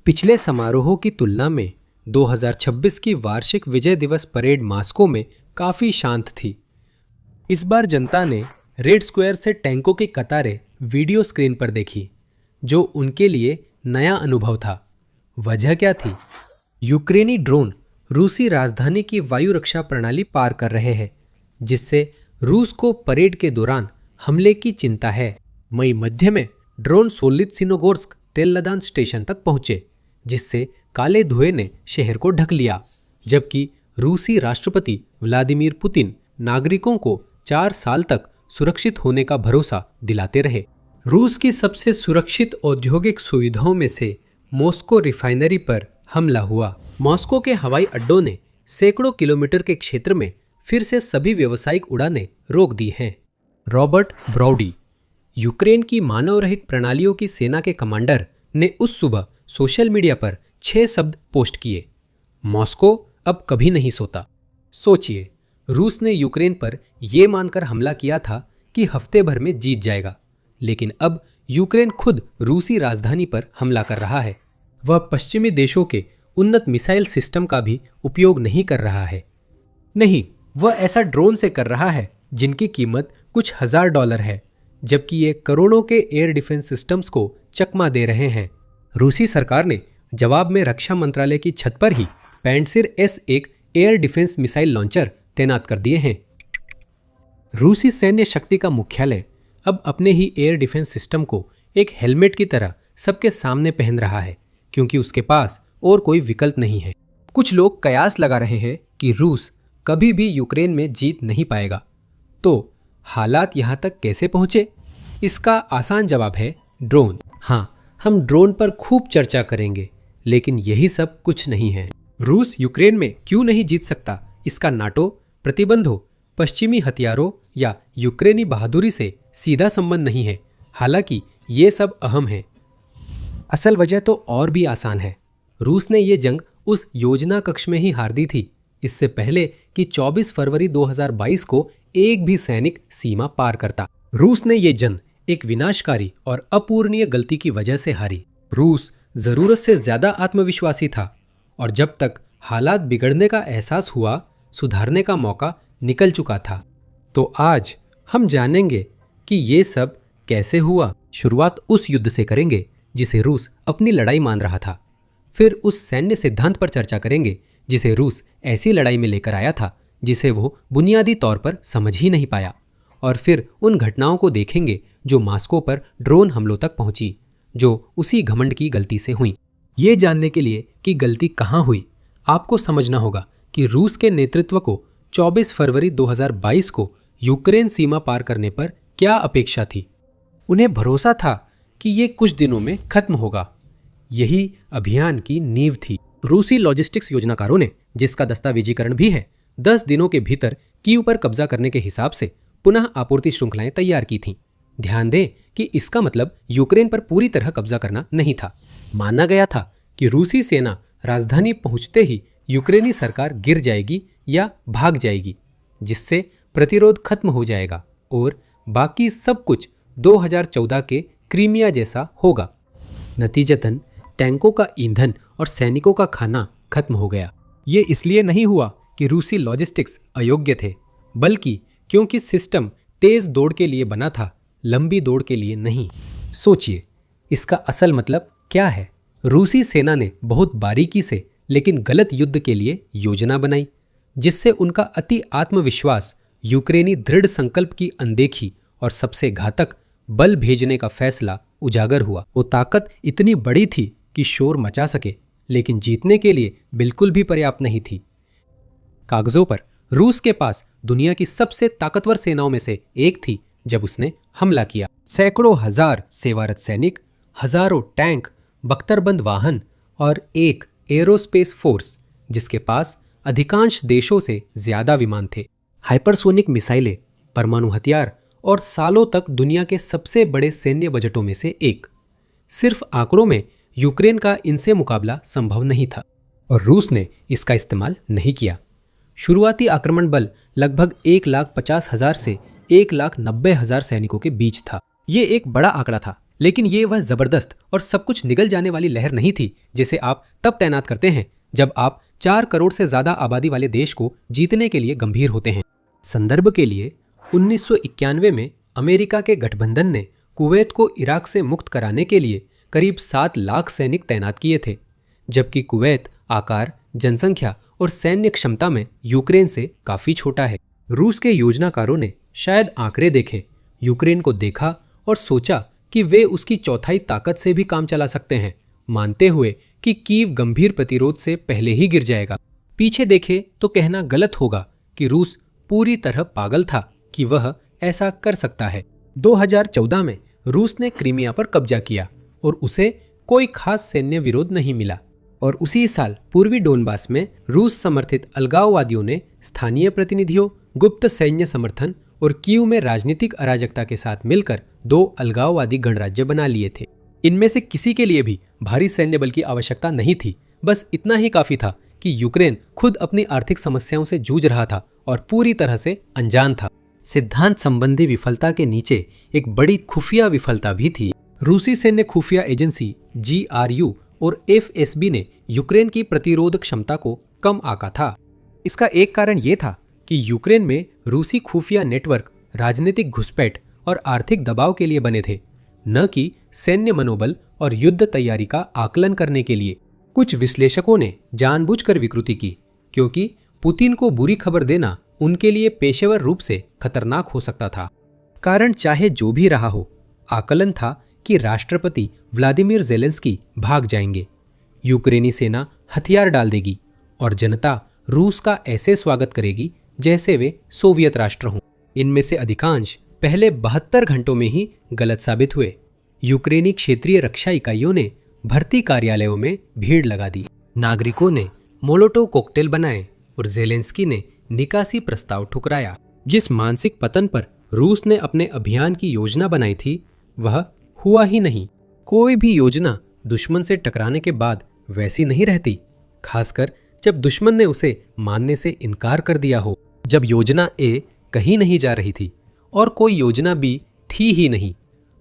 पिछले समारोहों की तुलना में 2026 की वार्षिक विजय दिवस परेड मॉस्को में काफी शांत थी। इस बार जनता ने रेड स्क्वायर से टैंकों की कतारें वीडियो स्क्रीन पर देखी, जो उनके लिए नया अनुभव था। वजह क्या थी? यूक्रेनी ड्रोन रूसी राजधानी की वायु रक्षा प्रणाली पार कर रहे हैं, जिससे रूस को परेड के दौरान हमले की चिंता है। मई मध्य में ड्रोन सोलित्सिनोगोर्स्क तेल लदान स्टेशन तक पहुंचे, जिससे काले धुएं ने शहर को ढक लिया, जबकि रूसी राष्ट्रपति व्लादिमीर पुतिन नागरिकों को 4 साल तक सुरक्षित होने का भरोसा दिलाते रहे। रूस की सबसे सुरक्षित औद्योगिक सुविधाओं में से मॉस्को रिफाइनरी पर हमला हुआ। मॉस्को के हवाई अड्डों ने सैकड़ों किलोमीटर के क्षेत्र में फिर से सभी व्यावसायिक उड़ानें रोक दी हैं। रॉबर्ट ब्राउडी, यूक्रेन की मानव रहित प्रणालियों की सेना के कमांडर, ने उस सुबह सोशल मीडिया पर 6 शब्द पोस्ट किए। मॉस्को अब कभी नहीं सोता। सोचिए, रूस ने यूक्रेन पर यह मानकर हमला किया था कि हफ्ते भर में जीत जाएगा, लेकिन अब यूक्रेन खुद रूसी राजधानी पर हमला कर रहा है। वह पश्चिमी देशों के उन्नत मिसाइल सिस्टम का भी उपयोग नहीं कर रहा है। नहीं, वह ऐसा ड्रोन से कर रहा है जिनकी कीमत कुछ $1000 है, जबकि ये करोड़ों के एयर डिफेंस सिस्टम्स को चकमा दे रहे हैं। रूसी सरकार ने जवाब में रक्षा मंत्रालय की छत पर ही Pantsir S1 air defence missile launcher तैनात कर दिए हैं। रूसी सैन्य शक्ति का मुख्यालय अब अपने ही एयर डिफेंस सिस्टम को एक हेलमेट की तरह सबके सामने पहन रहा है, क्योंकि उसके पास और कोई विकल्प नहीं है। कुछ लोग कयास लगा रहे हैं कि रूस कभी भी यूक्रेन में जीत नहीं पाएगा। तो हालात यहाँ तक कैसे पहुँचे? इसका आसान जवाब है ड्रोन। हाँ, हम ड्रोन पर खूब चर्चा करेंगे, लेकिन यही सब कुछ नहीं है। रूस यूक्रेन में क्यों नहीं जीत सकता? इसका नाटो, प्रतिबंधों, पश्चिमी हथियारों या यूक्रेनी बहादुरी से सीधा संबंध नहीं है। हालांकि ये सब अहम है। असल वजह तो और भी आसान है। रूस ने ये जंग उस योजना कक्ष में ही हार दी थी, इससे पहले कि 24 फरवरी 2022 को एक भी सैनिक सीमा पार करता। रूस ने ये जंग एक विनाशकारी और अपूरणीय गलती की वजह से हारी। रूस जरूरत से ज्यादा आत्मविश्वासी था, और जब तक हालात बिगड़ने का एहसास हुआ, सुधारने का मौका निकल चुका था। तो आज हम जानेंगे कि ये सब कैसे हुआ। शुरुआत उस युद्ध से करेंगे जिसे रूस अपनी लड़ाई मान रहा था। फिर उस सैन्य सिद्धांत पर चर्चा करेंगे जिसे रूस ऐसी लड़ाई में लेकर आया था जिसे वो बुनियादी तौर पर समझ ही नहीं पाया। और फिर उन घटनाओं को देखेंगे जो मॉस्को पर ड्रोन हमलों तक पहुंची, जो उसी घमंड की गलती से हुई। ये जानने के लिए कि गलती कहाँ हुई, आपको समझना होगा कि रूस के नेतृत्व को 24 फरवरी 2022 को यूक्रेन सीमा पार करने पर क्या अपेक्षा थी। उन्हें भरोसा था कि ये कुछ दिनों में खत्म होगा। यही अभियान की नींव थी। रूसी लॉजिस्टिक्स योजनाकारों ने, जिसका दस्तावेजीकरण भी है, 10 दिनों के भीतर कीव पर कब्जा करने के हिसाब से पुनः आपूर्ति श्रृंखलाएं तैयार की थीं। ध्यान दें कि इसका मतलब यूक्रेन पर पूरी तरह कब्जा करना नहीं था। माना गया था कि रूसी सेना राजधानी पहुंचते ही यूक्रेनी सरकार गिर जाएगी या भाग जाएगी, जिससे प्रतिरोध खत्म हो जाएगा और बाकी सब कुछ 2014 के क्रीमिया जैसा होगा। नतीजतन टैंकों का ईंधन और सैनिकों का खाना खत्म हो गया। ये इसलिए नहीं हुआ कि रूसी लॉजिस्टिक्स अयोग्य थे, बल्कि क्योंकि सिस्टम तेज दौड़ के लिए बना था, लंबी दौड़ के लिए नहीं। सोचिए, इसका असल मतलब क्या है? रूसी सेना ने बहुत बारीकी से लेकिन गलत युद्ध के लिए योजना बनाई, जिससे उनका अति आत्मविश्वास, यूक्रेनी दृढ़ संकल्प की अनदेखी और सबसे घातक बल भेजने का फैसला उजागर हुआ। वो ताकत इतनी बड़ी थी कि शोर मचा सके, लेकिन जीतने के लिए बिल्कुल भी पर्याप्त नहीं थी। कागजों पर रूस के पास दुनिया की सबसे ताकतवर सेनाओं में से एक थी जब उसने हमला किया। सैकड़ों हजार सेवारत सैनिक, हजारों टैंक, बख्तरबंद वाहन और एक एरोस्पेस फोर्स जिसके पास अधिकांश देशों से ज्यादा विमान थे, हाइपरसोनिक मिसाइलें, परमाणु हथियार और सालों तक दुनिया के सबसे बड़े सैन्य बजटों में से एक। सिर्फ आंकड़ों में यूक्रेन का इनसे मुकाबला संभव नहीं था, और रूस ने इसका इस्तेमाल नहीं किया। शुरुआती आक्रमण बल लगभग 1,50,000 से 1,90,000 सैनिकों के बीच था। ये एक बड़ा आंकड़ा था, लेकिन ये वह जबरदस्त और सब कुछ निगल जाने वाली लहर नहीं थी जिसे आप तब तैनात करते हैं जब आप 4 करोड़ से ज्यादा आबादी वाले देश को जीतने के लिए गंभीर होते हैं। संदर्भ के लिए 1991 में अमेरिका के गठबंधन ने कुवैत को इराक से मुक्त कराने के लिए करीब 7 लाख सैनिक तैनात किए थे, जबकि कुवैत आकार, जनसंख्या और सैन्य क्षमता में यूक्रेन से काफी छोटा है। रूस के योजनाकारों ने शायद आंकड़े देखे, यूक्रेन को देखा और सोचा कि वे उसकी चौथाई ताकत से भी काम चला सकते हैं, मानते हुए कि कीव गंभीर प्रतिरोध से पहले ही गिर जाएगा। पीछे देखे तो कहना गलत होगा कि रूस पूरी तरह पागल था कि वह ऐसा कर सकता है। 2014 में रूस ने क्रीमिया पर कब्जा किया और उसे कोई खास सैन्य विरोध नहीं मिला, और उसी साल पूर्वी डोनबास में रूस समर्थित अलगाववादियों ने स्थानीय प्रतिनिधियों, गुप्त सैन्य समर्थन और कीव में राजनीतिक अराजकता के साथ मिलकर 2 अलगाववादी गणराज्य बना लिए थे। इनमें से किसी के लिए भी भारी सैन्य बल की आवश्यकता नहीं थी, बस इतना ही काफी था कि यूक्रेन खुद अपनी आर्थिक समस्याओं से जूझ रहा था और पूरी तरह से अनजान था। सिद्धांत संबंधी विफलता के नीचे एक बड़ी खुफिया विफलता भी थी। रूसी सैन्य खुफिया एजेंसी GRU और FSB ने यूक्रेन की प्रतिरोध क्षमता को कम आंका था। इसका एक कारण ये था कि यूक्रेन में रूसी खुफिया नेटवर्क राजनीतिक घुसपैठ और आर्थिक दबाव के लिए बने थे, न कि सैन्य मनोबल और युद्ध तैयारी का आकलन करने के लिए। कुछ विश्लेषकों ने जानबूझकर विकृति की, क्योंकि पुतिन को बुरी खबर देना उनके लिए पेशेवर रूप से खतरनाक हो सकता था। कारण चाहे जो भी रहा हो, आकलन था कि राष्ट्रपति व्लादिमीर ज़ेलेंस्की भाग जाएंगे, यूक्रेनी सेना हथियार डाल देगी और जनता रूस का ऐसे स्वागत करेगी जैसे वे सोवियत राष्ट्र हों। इनमें से अधिकांश पहले 72 घंटों में ही गलत साबित हुए। यूक्रेनी क्षेत्रीय रक्षा इकाइयों ने भर्ती कार्यालयों में भीड़ लगा दी, नागरिकों ने मोलोटोव कॉकटेल बनाए और ज़ेलेंस्की ने निकासी प्रस्ताव ठुकराया। जिस मानसिक पतन पर रूस ने अपने अभियान की योजना बनाई थी वह हुआ ही नहीं। कोई भी योजना दुश्मन से टकराने के बाद वैसी नहीं रहती, खासकर जब दुश्मन ने उसे मानने से इनकार कर दिया हो। जब योजना ए कहीं नहीं जा रही थी और कोई योजना बी थी ही नहीं,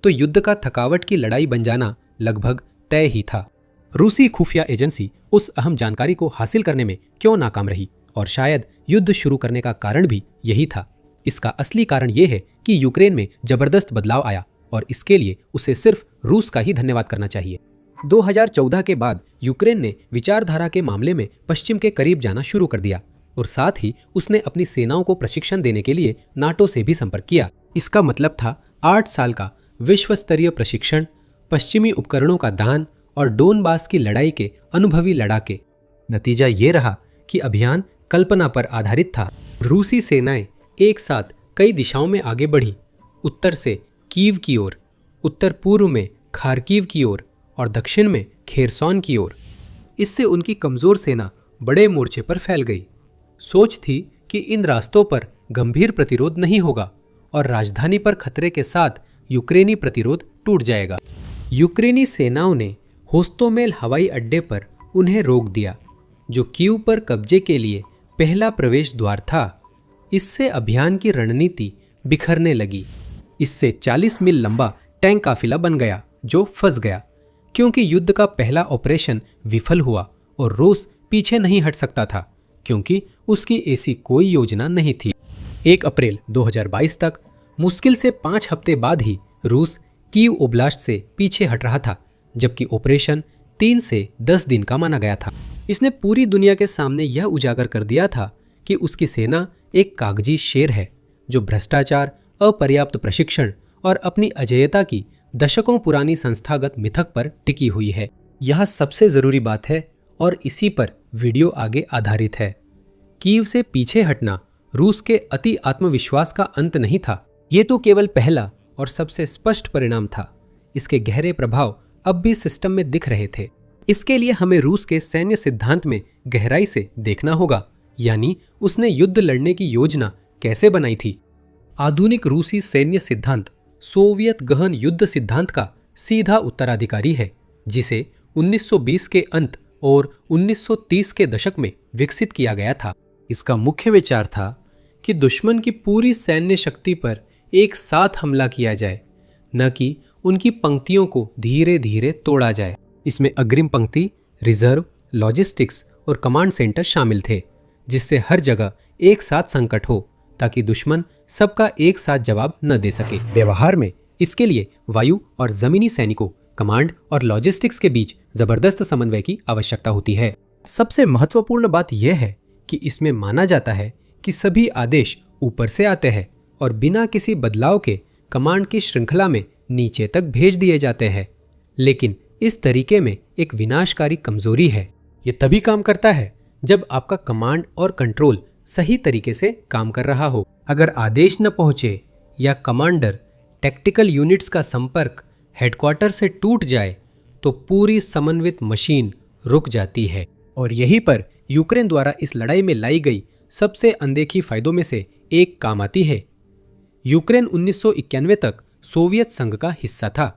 तो युद्ध का थकावट की लड़ाई बन जाना लगभग तय ही था। रूसी खुफिया एजेंसी उस अहम जानकारी को हासिल करने में क्यों नाकाम रही, और शायद युद्ध शुरू करने का कारण भी यही था। इसका असली कारण यह है कि यूक्रेन में जबरदस्त बदलाव आया और इसके लिए उसे सिर्फ रूस का ही धन्यवाद करना चाहिए। 2014 के बाद यूक्रेन ने विचारधारा के मामले में पश्चिम के करीब जाना शुरू कर दिया और साथ ही उसने अपनी सेनाओं को प्रशिक्षण देने के लिए नाटो से भी संपर्क किया। इसका मतलब था 8 साल का विश्व स्तरीय प्रशिक्षण, पश्चिमी उपकरणों का दान और डोनबास की लड़ाई के अनुभवी लड़ाके। नतीजा ये रहा कि अभियान कल्पना पर आधारित था। रूसी सेनाएं एक साथ कई दिशाओं में आगे बढ़ी, उत्तर से कीव की ओर, उत्तर पूर्व में खार्किव की ओर और दक्षिण में खेरसॉन की ओर। इससे उनकी कमजोर सेना बड़े मोर्चे पर फैल गई। सोच थी कि इन रास्तों पर गंभीर प्रतिरोध नहीं होगा और राजधानी पर खतरे के साथ यूक्रेनी प्रतिरोध टूट जाएगा। यूक्रेनी सेनाओं ने होस्टोमेल हवाई अड्डे पर उन्हें रोक दिया, जो कीव पर कब्जे के लिए पहला प्रवेश द्वार था। इससे अभियान की रणनीति बिखरने लगी। इससे 40 मील लंबा टैंक काफिला बन गया, जो फंस गया क्योंकि युद्ध का पहला ऑपरेशन विफल हुआ और रूस पीछे नहीं हट सकता था क्योंकि उसकी ऐसी कोई योजना नहीं थी। 1 अप्रैल 2022 तक, मुश्किल से 5 हफ्ते बाद ही रूस कीव ओब्लास्ट से पीछे हट रहा था, जबकि ऑपरेशन 3 से 10 दिन का माना गया था। इसने पूरी दुनिया के सामने यह उजागर कर दिया था कि उसकी सेना एक कागजी शेर है जो भ्रष्टाचार, अपर्याप्त प्रशिक्षण और अपनी अजेयता की दशकों पुरानी संस्थागत मिथक पर टिकी हुई है। यह सबसे जरूरी बात है और इसी पर वीडियो आगे आधारित है। कीव से पीछे हटना रूस के अति आत्मविश्वास का अंत नहीं था, ये तो केवल पहला और सबसे स्पष्ट परिणाम था। इसके गहरे प्रभाव अब भी सिस्टम में दिख रहे थे। इसके लिए हमें रूस के सैन्य सिद्धांत में गहराई से देखना होगा, यानी उसने युद्ध लड़ने की योजना कैसे बनाई थी। आधुनिक रूसी सैन्य सिद्धांत सोवियत गहन युद्ध सिद्धांत का सीधा उत्तराधिकारी है, जिसे 1920 के अंत और 1930 के दशक में विकसित किया गया था। इसका मुख्य विचार था कि दुश्मन की पूरी सैन्य शक्ति पर एक साथ हमला किया जाए, न कि उनकी पंक्तियों को धीरे धीरे तोड़ा जाए। इसमें अग्रिम पंक्ति, रिजर्व, लॉजिस्टिक्स और कमांड सेंटर शामिल थे, जिससे हर जगह एक साथ संकट हो ताकि दुश्मन सबका एक साथ जवाब न दे सके। व्यवहार में इसके लिए वायु और जमीनी सैनिकों, कमांड और लॉजिस्टिक्स के बीच जबरदस्त समन्वय की आवश्यकता होती है। सबसे महत्वपूर्ण बात यह है कि इसमें माना जाता है कि सभी आदेश ऊपर से आते हैं और बिना किसी बदलाव के कमांड की श्रृंखला में नीचे तक भेज दिए जाते हैं। लेकिन इस तरीके में एक विनाशकारी कमजोरी है। ये तभी काम करता है जब आपका कमांड और कंट्रोल सही तरीके से काम कर रहा हो। अगर आदेश न पहुंचे या कमांडर टैक्टिकल यूनिट्स का संपर्क हेडक्वार्टर से टूट जाए तो पूरी समन्वित मशीन रुक जाती है। और यहीं पर यूक्रेन द्वारा इस लड़ाई में लाई गई सबसे अनदेखी फायदों में से एक काम आती है। यूक्रेन 1991 तक सोवियत संघ का हिस्सा था।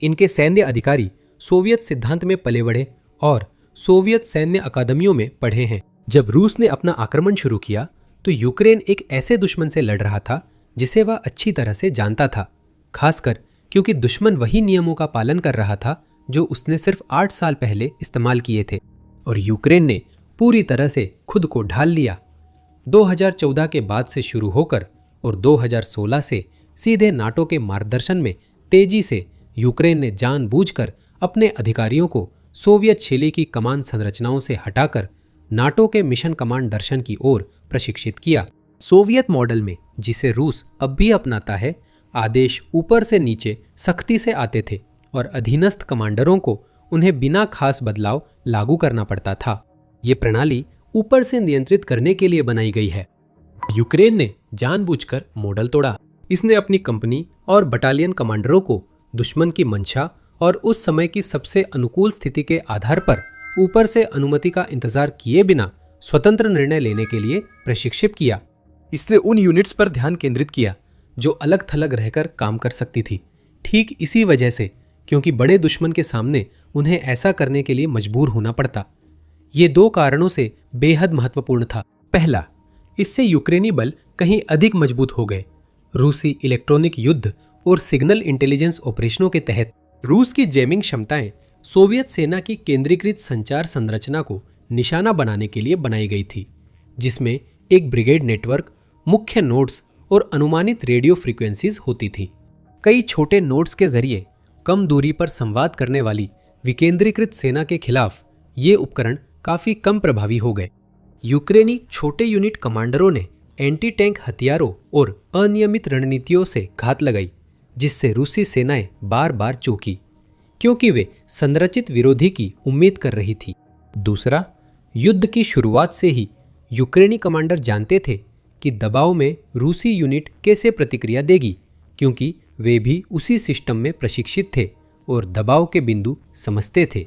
इनके सैन्य अधिकारी सोवियत सिद्धांत में पले बढ़े और सोवियत सैन्य अकादमियों में पढ़े हैं। जब रूस ने अपना आक्रमण शुरू किया तो यूक्रेन एक ऐसे दुश्मन से लड़ रहा था जिसे वह अच्छी तरह से जानता था, खासकर क्योंकि दुश्मन वही नियमों का पालन कर रहा था जो उसने सिर्फ 8 साल पहले इस्तेमाल किए थे। और यूक्रेन ने पूरी तरह से खुद को ढाल लिया। 2014 के बाद से शुरू होकर और 2016 से सीधे नाटो के मार्गदर्शन में तेजी से यूक्रेन ने जानबूझकर अपने अधिकारियों को सोवियत शैली की कमांड संरचनाओं से हटाकर नाटो के मिशन कमांड दर्शन की ओर प्रशिक्षित किया। सोवियत मॉडल में, जिसे रूस अब भी अपनाता है, आदेश ऊपर से नीचे सख्ती से आते थे और अधीनस्थ कमांडरों को उन्हें बिना खास बदलाव लागू करना पड़ता था। ये प्रणाली ऊपर से नियंत्रित करने के लिए बनाई गई है। यूक्रेन ने जानबूझकर मॉडल तोड़ा। इसने अपनी कंपनी और बटालियन कमांडरों को दुश्मन की मंशा और उस समय की सबसे अनुकूल स्थिति के आधार पर ऊपर से अनुमति का इंतजार किए बिना स्वतंत्र निर्णय लेने के लिए प्रशिक्षित किया। इसने उन यूनिट्स पर ध्यान केंद्रित किया जो अलग थलग रहकर काम कर सकती थी, ठीक इसी वजह से क्योंकि बड़े दुश्मन के सामने उन्हें ऐसा करने के लिए मजबूर होना पड़ता। ये 2 कारणों से बेहद महत्वपूर्ण था। पहला, इससे यूक्रेनी बल कहीं अधिक मजबूत हो गए। रूसी इलेक्ट्रॉनिक युद्ध और सिग्नल इंटेलिजेंस ऑपरेशनों के तहत रूस की जैमिंग क्षमताएं सोवियत सेना की केंद्रीकृत संचार संरचना को निशाना बनाने के लिए बनाई गई थी, जिसमें एक ब्रिगेड नेटवर्क, मुख्य नोड्स और अनुमानित रेडियो फ्रीक्वेंसीज होती थी। कई छोटे नोड्स के जरिए कम दूरी पर संवाद करने वाली विकेंद्रीकृत सेना के खिलाफ ये उपकरण काफी कम प्रभावी हो गए। यूक्रेनी छोटे यूनिट कमांडरों ने एंटी टैंक हथियारों और अनियमित रणनीतियों से घात लगाई, जिससे रूसी सेनाएं बार बार चौंकी क्योंकि वे संरचित विरोधी की उम्मीद कर रही थी। दूसरा, युद्ध की शुरुआत से ही यूक्रेनी कमांडर जानते थे कि दबाव में रूसी यूनिट कैसे प्रतिक्रिया देगी, क्योंकि वे भी उसी सिस्टम में प्रशिक्षित थे और दबाव के बिंदु समझते थे।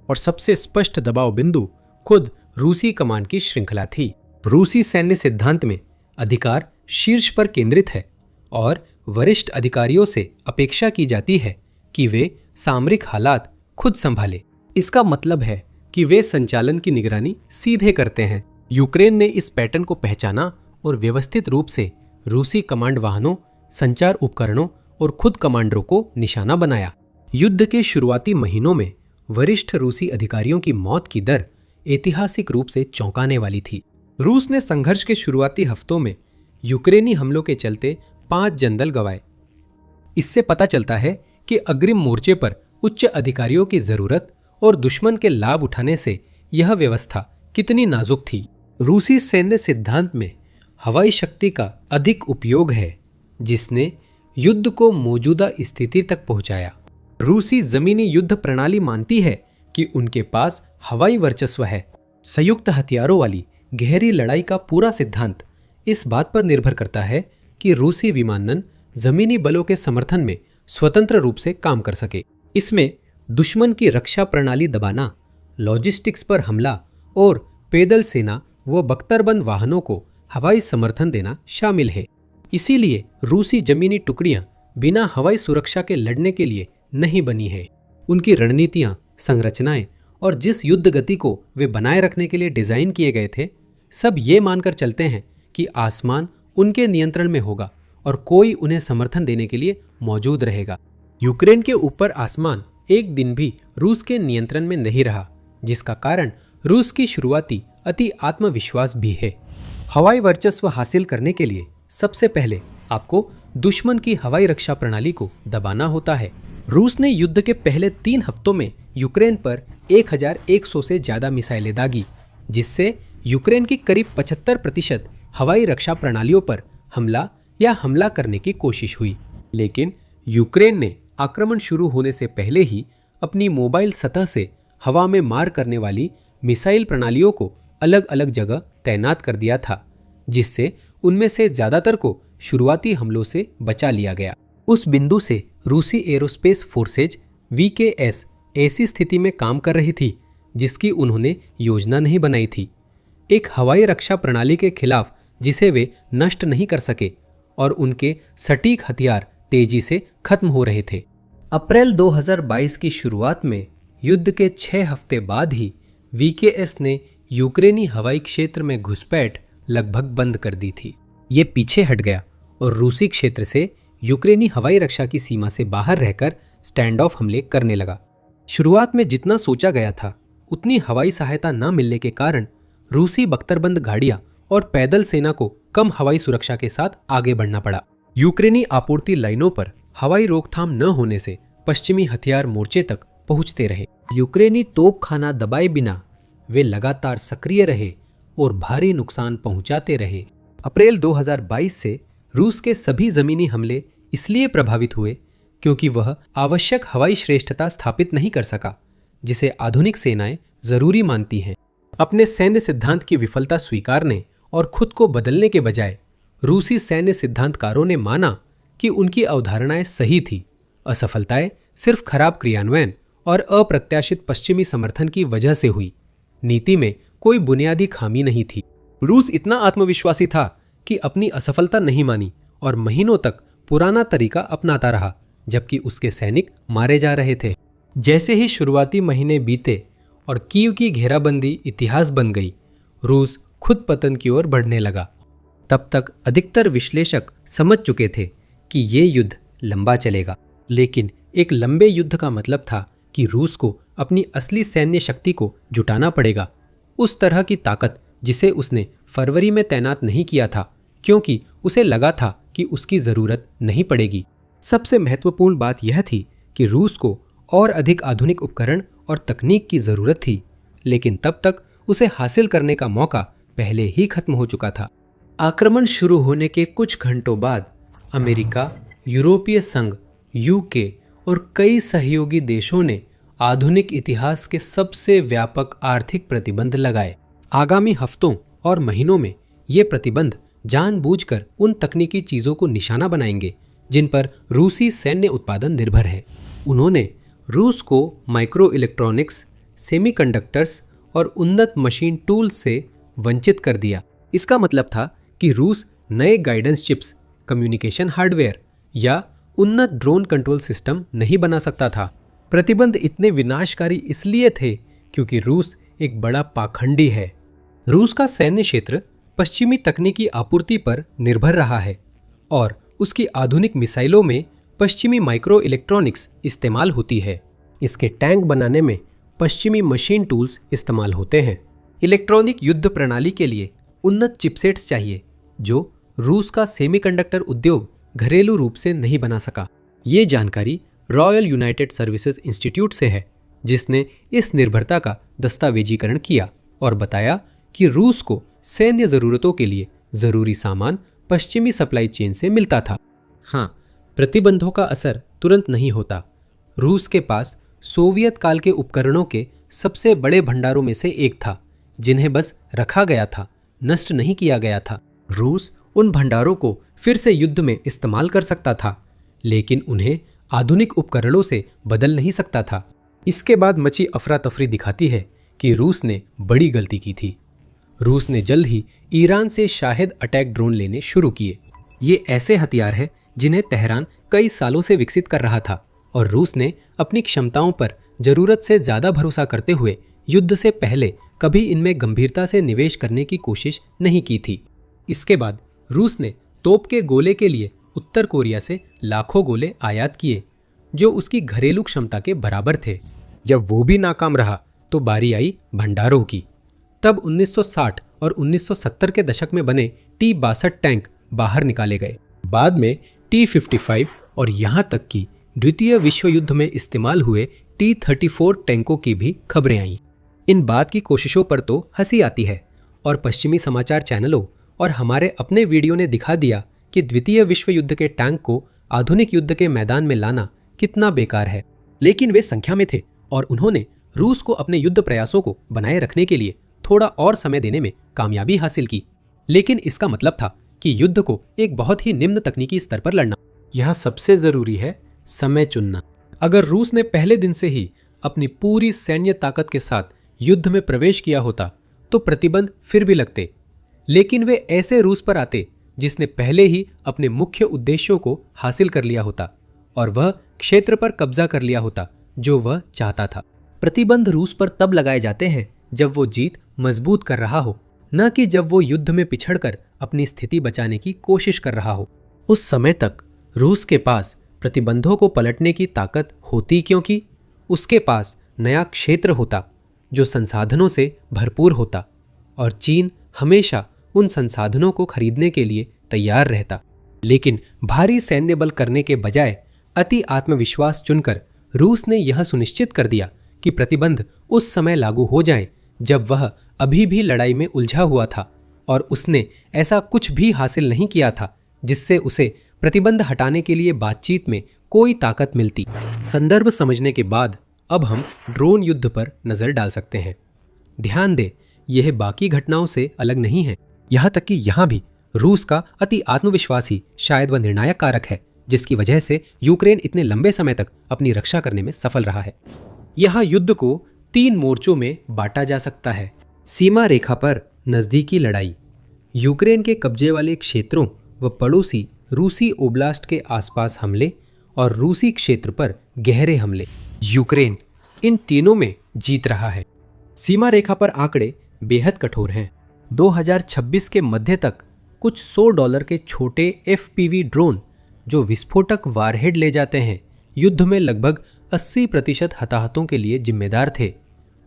और सबसे स्पष्ट दबाव बिंदु खुद रूसी कमान की श्रृंखला थी। रूसी सैन्य सिद्धांत में अधिकार शीर्ष पर केंद्रित है और वरिष्ठ अधिकारियों से अपेक्षा की जाती है कि वे सामरिक हालात खुद संभाले। इसका मतलब है कि वे संचालन की निगरानी सीधे करते हैं। यूक्रेन ने इस पैटर्न को पहचाना और व्यवस्थित रूप से रूसी कमांड वाहनों, संचार उपकरणों और खुद कमांडरों को निशाना बनाया। युद्ध के शुरुआती महीनों में वरिष्ठ रूसी अधिकारियों की मौत की दर ऐतिहासिक रूप से चौंकाने वाली थी। रूस ने संघर्ष के शुरुआती हफ्तों में यूक्रेनी हमलों के चलते 5 जनरल गंवाए। इससे पता चलता है कि अग्रिम मोर्चे पर उच्च अधिकारियों की जरूरत और दुश्मन के लाभ उठाने से यह व्यवस्था कितनी नाजुक थी। रूसी सैन्य सिद्धांत में हवाई शक्ति का अधिक उपयोग है, जिसने युद्ध को मौजूदा स्थिति तक पहुंचाया। रूसी जमीनी युद्ध प्रणाली मानती है कि उनके पास हवाई वर्चस्व है। संयुक्त हथियारों वाली गहरी लड़ाई का पूरा सिद्धांत इस बात पर निर्भर करता है कि रूसी विमानन जमीनी बलों के समर्थन में स्वतंत्र रूप से काम कर सके। इसमें दुश्मन की रक्षा प्रणाली दबाना, लॉजिस्टिक्स पर हमला और पैदल सेना व बख्तरबंद वाहनों को हवाई समर्थन देना शामिल है। इसीलिए रूसी जमीनी टुकड़ियां बिना हवाई सुरक्षा के लड़ने के लिए नहीं बनी है। उनकी रणनीतियां, संरचनाएं और जिस युद्ध गति को वे बनाए रखने के लिए डिजाइन किए गए थे, सब ये मानकर चलते हैं कि आसमान उनके नियंत्रण में होगा और कोई उन्हें समर्थन देने के लिए मौजूद रहेगा। यूक्रेन के ऊपर आसमान एक दिन भी रूस के नियंत्रण में नहीं रहा, जिसका कारण रूस की शुरुआती अति आत्मविश्वास भी है। हवाई वर्चस्व हासिल करने के लिए सबसे पहले आपको दुश्मन की हवाई रक्षा प्रणाली को दबाना होता है। रूस ने युद्ध के पहले 3 हफ्तों में यूक्रेन पर 1100 से ज्यादा मिसाइलें दागी, जिससे यूक्रेन की करीब 75% हवाई रक्षा प्रणालियों पर हमला करने की कोशिश हुई। लेकिन यूक्रेन ने आक्रमण शुरू होने से पहले ही अपनी मोबाइल सतह से हवा में मार करने वाली मिसाइल प्रणालियों को अलग अलग जगह तैनात कर दिया था, जिससे उनमें से ज्यादातर को शुरुआती हमलों से बचा लिया गया। उस बिंदु से रूसी एरोस्पेस फोर्सेज VKS ऐसी स्थिति में काम कर रही थी जिसकी उन्होंने योजना नहीं बनाई थी। एक हवाई रक्षा प्रणाली के खिलाफ जिसे वे नष्ट नहीं कर सके, और उनके सटीक हथियार तेजी से खत्म हो रहे थे। अप्रैल 2022 की शुरुआत में युद्ध के 6 हफ्ते बाद ही VKS ने यूक्रेनी हवाई क्षेत्र में घुसपैठ लगभग बंद कर दी थी। ये पीछे हट गया और रूसी क्षेत्र से यूक्रेनी हवाई रक्षा की सीमा से बाहर रहकर स्टैंड ऑफ हमले करने लगा। शुरुआत में जितना सोचा गया था उतनी हवाई सहायता न मिलने के कारण रूसी बख्तरबंद गाड़ियां और पैदल सेना को कम हवाई सुरक्षा के साथ आगे बढ़ना पड़ा। यूक्रेनी आपूर्ति लाइनों पर हवाई रोकथाम न होने से पश्चिमी हथियार मोर्चे तक पहुंचते रहे। यूक्रेनी तोपखाना दबाए बिना वे लगातार सक्रिय रहे और भारी नुकसान पहुंचाते रहे। अप्रैल 2022 से रूस के सभी जमीनी हमले इसलिए प्रभावित हुए क्योंकि वह आवश्यक हवाई श्रेष्ठता स्थापित नहीं कर सका, जिसे आधुनिक सेनाएं जरूरी मानती हैं। अपने सैन्य सिद्धांत की विफलता स्वीकारने और खुद को बदलने के बजाय रूसी सैन्य सिद्धांतकारों ने माना कि उनकी अवधारणाएं सही थी। असफलताएं सिर्फ खराब क्रियान्वयन और अप्रत्याशित पश्चिमी समर्थन की वजह से हुई। नीति में कोई बुनियादी खामी नहीं थी। रूस इतना आत्मविश्वासी था कि अपनी असफलता नहीं मानी और महीनों तक पुराना तरीका अपनाता रहा, जबकि उसके सैनिक मारे जा रहे थे। जैसे ही शुरुआती महीने बीते और कीव की घेराबंदी इतिहास बन गई, रूस खुद पतन की ओर बढ़ने लगा। तब तक अधिकतर विश्लेषक समझ चुके थे कि ये युद्ध लंबा चलेगा, लेकिन एक लंबे युद्ध का मतलब था कि रूस को अपनी असली सैन्य शक्ति को जुटाना पड़ेगा, उस तरह की ताकत जिसे उसने फरवरी में तैनात नहीं किया था, क्योंकि उसे लगा था कि उसकी जरूरत नहीं पड़ेगी। सबसे महत्वपूर्ण बात यह थी कि रूस को और अधिक आधुनिक उपकरण और तकनीक की जरूरत थी, लेकिन तब तक उसे हासिल करने का मौका पहले ही खत्म हो चुका था। आक्रमण शुरू होने के कुछ घंटों बाद अमेरिका, यूरोपीय संघ, UK और कई सहयोगी देशों ने आधुनिक इतिहास के सबसे व्यापक आर्थिक प्रतिबंध लगाए। आगामी हफ्तों और महीनों में ये प्रतिबंध जानबूझकर उन तकनीकी चीज़ों को निशाना बनाएंगे जिन पर रूसी सैन्य उत्पादन निर्भर है। उन्होंने रूस को माइक्रो इलेक्ट्रॉनिक्स, सेमीकंडक्टर्स और उन्नत मशीन टूल्स से वंचित कर दिया। इसका मतलब था कि रूस नए गाइडेंस चिप्स, कम्युनिकेशन हार्डवेयर या उन्नत ड्रोन कंट्रोल सिस्टम नहीं बना सकता था। प्रतिबंध इतने विनाशकारी इसलिए थे क्योंकि रूस एक बड़ा पाखंडी है। रूस का सैन्य क्षेत्र पश्चिमी तकनीकी आपूर्ति पर निर्भर रहा है और उसकी आधुनिक मिसाइलों में पश्चिमी माइक्रो इलेक्ट्रॉनिक्स इस्तेमाल होती है। इसके टैंक बनाने में पश्चिमी मशीन टूल्स इस्तेमाल होते हैं। इलेक्ट्रॉनिक युद्ध प्रणाली के लिए उन्नत चिपसेट्स चाहिए जो रूस का सेमीकंडक्टर उद्योग घरेलू रूप से नहीं बना सका। ये जानकारी रॉयल यूनाइटेड सर्विसेज इंस्टीट्यूट से है, जिसने इस निर्भरता का दस्तावेजीकरण किया और बताया कि रूस को सैन्य जरूरतों के लिए जरूरी सामान पश्चिमी सप्लाई चेन से मिलता था। हाँ, प्रतिबंधों का असर तुरंत नहीं होता। रूस के पास सोवियत काल के उपकरणों के सबसे बड़े भंडारों में से एक था, जिन्हें बस रखा गया था, नष्ट नहीं किया गया था। रूस उन भंडारों को फिर से युद्ध में इस्तेमाल कर सकता था, लेकिन उन्हें आधुनिक उपकरणों से बदल नहीं सकता था। इसके बाद मची अफरा तफरी दिखाती है कि रूस ने बड़ी गलती की थी। रूस ने जल्द ही ईरान से शाहिद अटैक ड्रोन लेने शुरू किए। ये ऐसे हथियार हैं जिन्हें तेहरान कई सालों से विकसित कर रहा था और रूस ने अपनी क्षमताओं पर जरूरत से ज़्यादा भरोसा करते हुए युद्ध से पहले कभी इनमें गंभीरता से निवेश करने की कोशिश नहीं की थी। इसके बाद रूस ने तोप के गोले के लिए उत्तर कोरिया से लाखों गोले आयात किए। जो उसकी घरेलू क्षमता के बराबर थे। जब वो भी नाकाम रहा तो बारी आई भंडारों की। तब 1960 और 1970 के दशक में बने T-62 टैंक बाहर निकाले गए। बाद में T-55 और यहाँ तक कि द्वितीय विश्व युद्ध में इस्तेमाल हुए T-34 टैंकों की भी खबरें आईं। इन बात की कोशिशों पर तो हंसी आती है और पश्चिमी समाचार चैनलों और हमारे अपने वीडियो ने दिखा दिया कि द्वितीय विश्व युद्ध के टैंक को आधुनिक युद्ध के मैदान में लाना कितना बेकार है। लेकिन वे संख्या में थे और उन्होंने रूस को अपने युद्ध प्रयासों को बनाए रखने के लिए थोड़ा और समय देने में कामयाबी हासिल की। लेकिन इसका मतलब था कि युद्ध को एक बहुत ही निम्न तकनीकी स्तर पर लड़ना। यहाँ सबसे जरूरी है समय चुनना। अगर रूस ने पहले दिन से ही अपनी पूरी सैन्य ताकत के साथ युद्ध में प्रवेश किया होता तो प्रतिबंध फिर भी लगते, लेकिन वे ऐसे रूस पर आते जिसने पहले ही अपने मुख्य उद्देश्यों को हासिल कर लिया होता और वह क्षेत्र पर कब्जा कर लिया होता जो वह चाहता था। प्रतिबंध रूस पर तब लगाए जाते हैं जब वो जीत मजबूत कर रहा हो, न कि जब वो युद्ध में पिछड़कर अपनी स्थिति बचाने की कोशिश कर रहा हो। उस समय तक रूस के पास प्रतिबंधों को पलटने की ताकत होती, क्योंकि उसके पास नया क्षेत्र होता जो संसाधनों से भरपूर होता और चीन हमेशा उन संसाधनों को खरीदने के लिए तैयार रहता। लेकिन भारी सैन्य बल करने के बजाय अति आत्मविश्वास चुनकर रूस ने यह सुनिश्चित कर दिया कि प्रतिबंध उस समय लागू हो जाएं जब वह अभी भी लड़ाई में उलझा हुआ था और उसने ऐसा कुछ भी हासिल नहीं किया था जिससे उसे प्रतिबंध हटाने के लिए बातचीत में कोई ताकत मिलती। संदर्भ समझने के बाद अब हम ड्रोन युद्ध पर नजर डाल सकते हैं। ध्यान दें, यह बाकी घटनाओं से अलग नहीं है। यहाँ तक कि यहाँ भी रूस का अति आत्मविश्वास ही शायद वह निर्णायक कारक है जिसकी वजह से यूक्रेन इतने लंबे समय तक अपनी रक्षा करने में सफल रहा है। यहाँ युद्ध को 3 मोर्चों में बांटा जा सकता है। सीमा रेखा पर नजदीकी लड़ाई, यूक्रेन के कब्जे वाले क्षेत्रों व पड़ोसी रूसी ओब्लास्ट के आसपास हमले और रूसी क्षेत्र पर गहरे हमले। यूक्रेन इन तीनों में जीत रहा है। सीमा रेखा पर आंकड़े बेहद कठोर हैं। 2026 के मध्य तक कुछ $100 के छोटे FPV ड्रोन जो विस्फोटक वारहेड ले जाते हैं युद्ध में लगभग 80% हताहतों के लिए जिम्मेदार थे।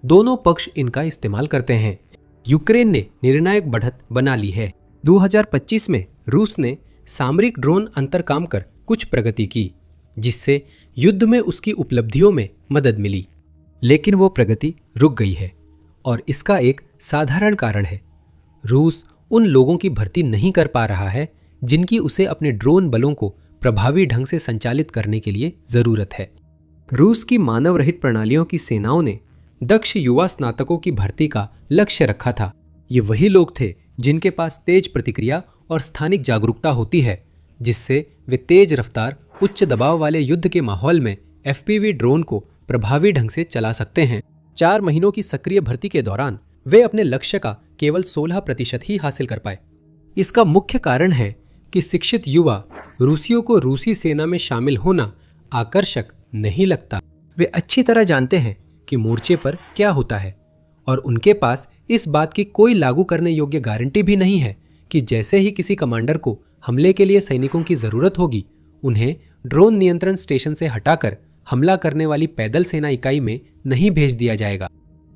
दोनों पक्ष इनका इस्तेमाल करते हैं। यूक्रेन ने निर्णायक बढ़त बना ली है। 2025 में रूस ने सामरिक ड्रोन अंतर्काम कर कुछ प्रगति की जिससे युद्ध में उसकी उपलब्धियों में मदद मिली, लेकिन वो प्रगति रुक गई है और इसका एक साधारण कारण है। रूस उन लोगों की भर्ती नहीं कर पा रहा है जिनकी उसे अपने ड्रोन बलों को प्रभावी ढंग से संचालित करने के लिए जरूरत है। रूस की मानव रहित प्रणालियों की सेनाओं ने दक्ष युवा स्नातकों की भर्ती का लक्ष्य रखा था। ये वही लोग थे जिनके पास तेज प्रतिक्रिया और स्थानिक जागरूकता होती है जिससे वे तेज रफ्तार उच्च दबाव वाले युद्ध के माहौल में FPV ड्रोन को प्रभावी ढंग से चला सकते हैं। 4 महीनों की सक्रिय भर्ती के दौरान वे अपने लक्ष्य का केवल 16% ही हासिल कर पाए। इसका मुख्य कारण है कि शिक्षित युवा रूसियों को रूसी सेना में शामिल होना आकर्षक नहीं लगता। वे अच्छी तरह जानते हैं कि मोर्चे पर क्या होता है और उनके पास इस बात की कोई लागू करने योग्य गारंटी भी नहीं है कि जैसे ही किसी कमांडर को हमले के लिए सैनिकों की जरूरत होगी उन्हें ड्रोन नियंत्रण स्टेशन से हटाकर हमला करने वाली पैदल सेना इकाई में नहीं भेज दिया जाएगा।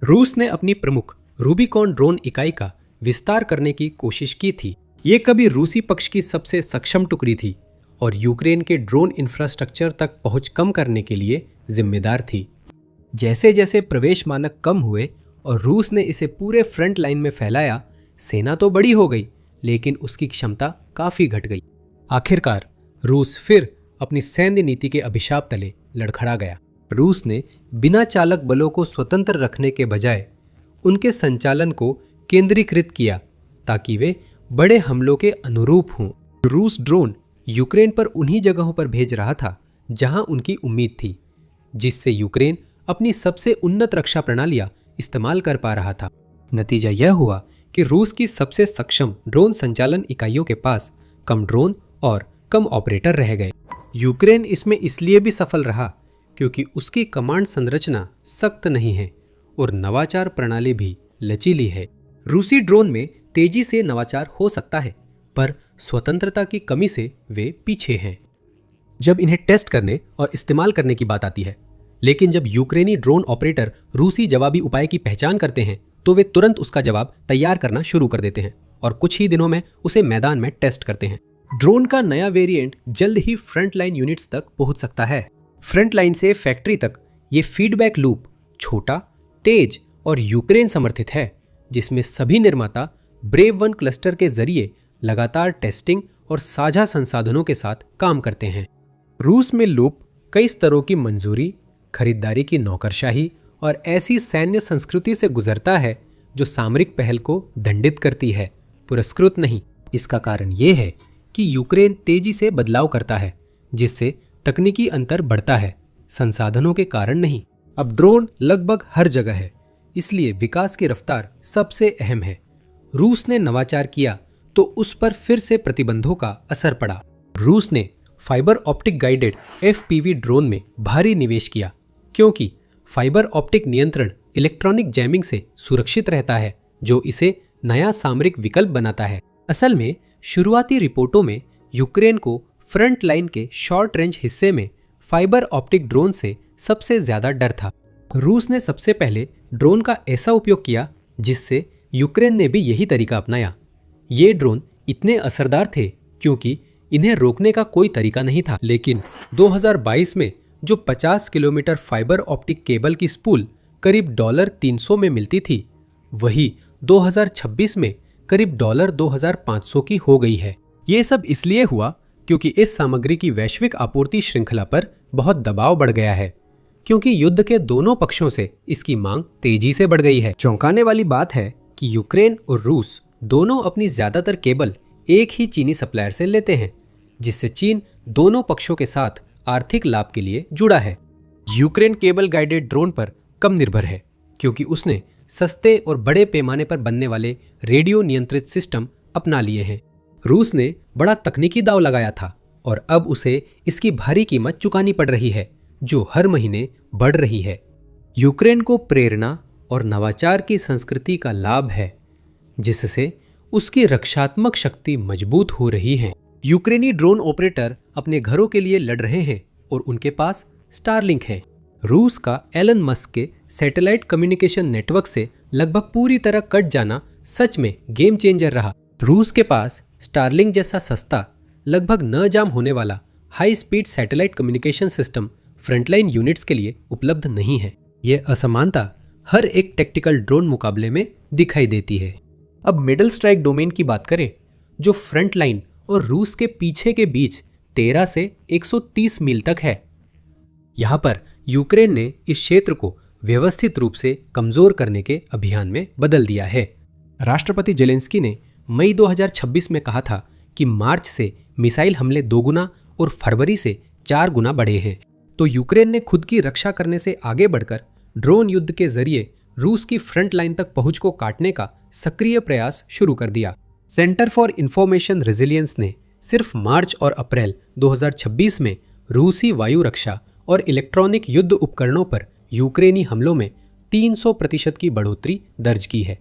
रूस ने अपनी प्रमुख रूबिकॉन ड्रोन इकाई का विस्तार करने की कोशिश की थी। ये कभी रूसी पक्ष की सबसे सक्षम टुकड़ी थी और यूक्रेन के ड्रोन इंफ्रास्ट्रक्चर तक पहुंच कम करने के लिए जिम्मेदार थी। जैसे जैसे प्रवेश मानक कम हुए और रूस ने इसे पूरे फ्रंट लाइन में फैलाया, सेना तो बड़ी हो गई लेकिन उसकी क्षमता काफी घट गई। आखिरकार रूस फिर अपनी सैन्य नीति के अभिशाप तले लड़खड़ा गया। रूस ने बिना चालक बलों को स्वतंत्र रखने के बजाय उनके संचालन को केंद्रीकृत किया ताकि वे बड़े हमलों के अनुरूप हों। रूस ड्रोन यूक्रेन पर उन्हीं जगहों पर भेज रहा था जहां उनकी उम्मीद थी, जिससे यूक्रेन अपनी सबसे उन्नत रक्षा प्रणालियां इस्तेमाल कर पा रहा था। नतीजा यह हुआ कि रूस की सबसे सक्षम ड्रोन संचालन इकाइयों के पास कम ड्रोन और कम ऑपरेटर रह गए। यूक्रेन इसमें इसलिए भी सफल रहा क्योंकि उसकी कमांड संरचना सख्त नहीं है और नवाचार प्रणाली भी लचीली है। रूसी ड्रोन में तेजी से नवाचार हो सकता है पर स्वतंत्रता की कमी से वे पीछे हैं। जब इन्हें टेस्ट करने और इस्तेमाल करने की बात आती है। लेकिन जब यूक्रेनी ड्रोन ऑपरेटर रूसी जवाबी उपाय की पहचान करते हैं तो वे तुरंत उसका जवाब तैयार करना शुरू कर देते हैं और कुछ ही दिनों में उसे मैदान में टेस्ट करते हैं। ड्रोन का नया वेरिएंट जल्द ही फ्रंट लाइन यूनिट्स तक पहुंच सकता है। फ्रंट लाइन से फैक्ट्री तक ये फीडबैक लूप छोटा, तेज और यूक्रेन समर्थित है, जिसमें सभी निर्माता ब्रेव वन क्लस्टर के जरिए लगातार टेस्टिंग और साझा संसाधनों के साथ काम करते हैं। रूस में लूप कई स्तरों की मंजूरी, खरीदारी की नौकरशाही और ऐसी सैन्य संस्कृति से गुजरता है जो सामरिक पहल को दंडित करती है, पुरस्कृत नहीं। इसका कारण ये है कि यूक्रेन तेजी से बदलाव करता है, जिससे तकनीकी अंतर बढ़ता है, संसाधनों के कारण नहीं। अब ड्रोन लगभग हर जगह है, इसलिए विकास की रफ्तार सबसे अहम है। रूस ने नवाचार किया तो उस पर फिर से प्रतिबंधों का असर पड़ा। रूस ने fibre optic guided FPV drone में भारी निवेश किया, क्योंकि फाइबर ऑप्टिक नियंत्रण इलेक्ट्रॉनिक जैमिंग से सुरक्षित रहता है, जो इसे नया सामरिक विकल्प बनाता है। असल में शुरुआती रिपोर्टों में यूक्रेन को फ्रंट लाइन के शॉर्ट रेंज हिस्से में फाइबर ऑप्टिक ड्रोन से सबसे ज्यादा डर था। रूस ने सबसे पहले ड्रोन का ऐसा उपयोग किया जिससे यूक्रेन ने भी यही तरीका अपनाया। ये ड्रोन इतने असरदार थे क्योंकि इन्हें रोकने का कोई तरीका नहीं था। लेकिन 2022 में जो 50 किलोमीटर फाइबर ऑप्टिक केबल की स्पूल करीब $300 में मिलती थी, वही 2026 में करीब $2,500 की हो गई है। ये सब इसलिए हुआ क्योंकि इस सामग्री की वैश्विक आपूर्ति श्रृंखला पर बहुत दबाव बढ़ गया है, क्योंकि युद्ध के दोनों पक्षों से इसकी मांग तेजी से बढ़ गई है। चौंकाने वाली बात है कि यूक्रेन और रूस दोनों अपनी ज्यादातर केबल एक ही चीनी सप्लायर से लेते हैं, जिससे चीन दोनों पक्षों के साथ आर्थिक लाभ के लिए जुड़ा है। यूक्रेन केबल गाइडेड ड्रोन पर कम निर्भर है क्योंकि उसने सस्ते और बड़े पैमाने पर बनने वाले रेडियो नियंत्रित सिस्टम अपना लिए हैं। रूस ने बड़ा तकनीकी दांव लगाया था और अब उसे इसकी भारी कीमत चुकानी पड़ रही है, जो हर महीने बढ़ रही है। यूक्रेन को प्रेरणा और नवाचार की संस्कृति का लाभ है, जिससे उसकी रक्षात्मक शक्ति मजबूत हो रही है। यूक्रेनी ड्रोन ऑपरेटर अपने घरों के लिए लड़ रहे हैं और उनके पास स्टारलिंक है। रूस का एलन मस्क के सैटेलाइट कम्युनिकेशन नेटवर्क से लगभग पूरी तरह कट जाना सच में गेम चेंजर रहा। रूस के पास स्टारलिंक जैसा सस्ता, लगभग न जाम होने वाला high speed satellite communication system frontline units के लिए उपलब्ध नहीं है। यह असमानता हर एक टैक्टिकल ड्रोन मुकाबले में दिखाई देती है। अब मिडल स्ट्राइक डोमेन की बात करें, जो फ्रंटलाइन और रूस के पीछे के बीच 13 से 130 मील तक है। यहाँ पर यूक्रेन ने इस क्षेत्र को व्यवस्थित रूप से कमजोर करने के अभियान में बदल दिया है। राष्ट्रपति जेलेंस्की ने मई 2026 में कहा था कि मार्च से मिसाइल हमले 2 गुना और फरवरी से 4 गुना बढ़े हैं। तो यूक्रेन ने खुद की रक्षा करने से आगे बढ़कर ड्रोन युद्ध के जरिए रूस की फ्रंट लाइन तक पहुंच को काटने का सक्रिय प्रयास शुरू कर दिया। सेंटर फॉर इंफॉर्मेशन रेजिलियंस ने सिर्फ मार्च और अप्रैल 2026 में रूसी वायु रक्षा और इलेक्ट्रॉनिक युद्ध उपकरणों पर यूक्रेनी हमलों में 300% की बढ़ोतरी दर्ज की है।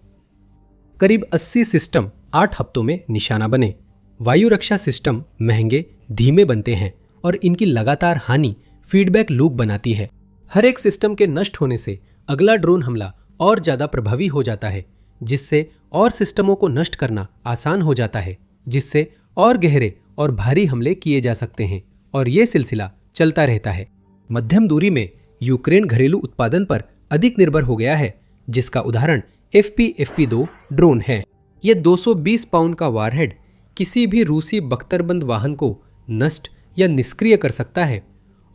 करीब 80 सिस्टम 8 हफ्तों में निशाना बने। वायु रक्षा सिस्टम महंगे, धीमे बनते हैं और इनकी लगातार हानि फीडबैक लूप बनाती है। हर एक सिस्टम के नष्ट होने से अगला ड्रोन हमला और ज़्यादा प्रभावी हो जाता है, जिससे और सिस्टमों को नष्ट करना आसान हो जाता है, जिससे और गहरे और भारी हमले किए जा सकते हैं और ये सिलसिला चलता रहता है। मध्यम दूरी में यूक्रेन घरेलू उत्पादन पर अधिक निर्भर हो गया है, जिसका उदाहरण FP-FP2 ड्रोन है। ये 220 पाउंड का वारहेड किसी भी रूसी बख्तरबंद वाहन को नष्ट या निष्क्रिय कर सकता है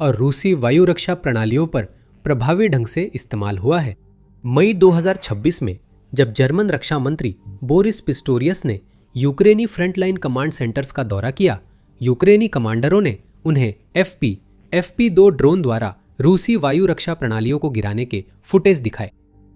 और रूसी वायु रक्षा प्रणालियों पर प्रभावी ढंग से इस्तेमाल हुआ है। मई 2026 में जब जर्मन रक्षा मंत्री बोरिस पिस्टोरियस ने यूक्रेनी फ्रंटलाइन कमांड सेंटर्स का दौरा किया, यूक्रेनी कमांडरों ने उन्हें FP-FP2 ड्रोन द्वारा रूसी वायु रक्षा प्रणालियों को गिराने के फुटेज दिखाए।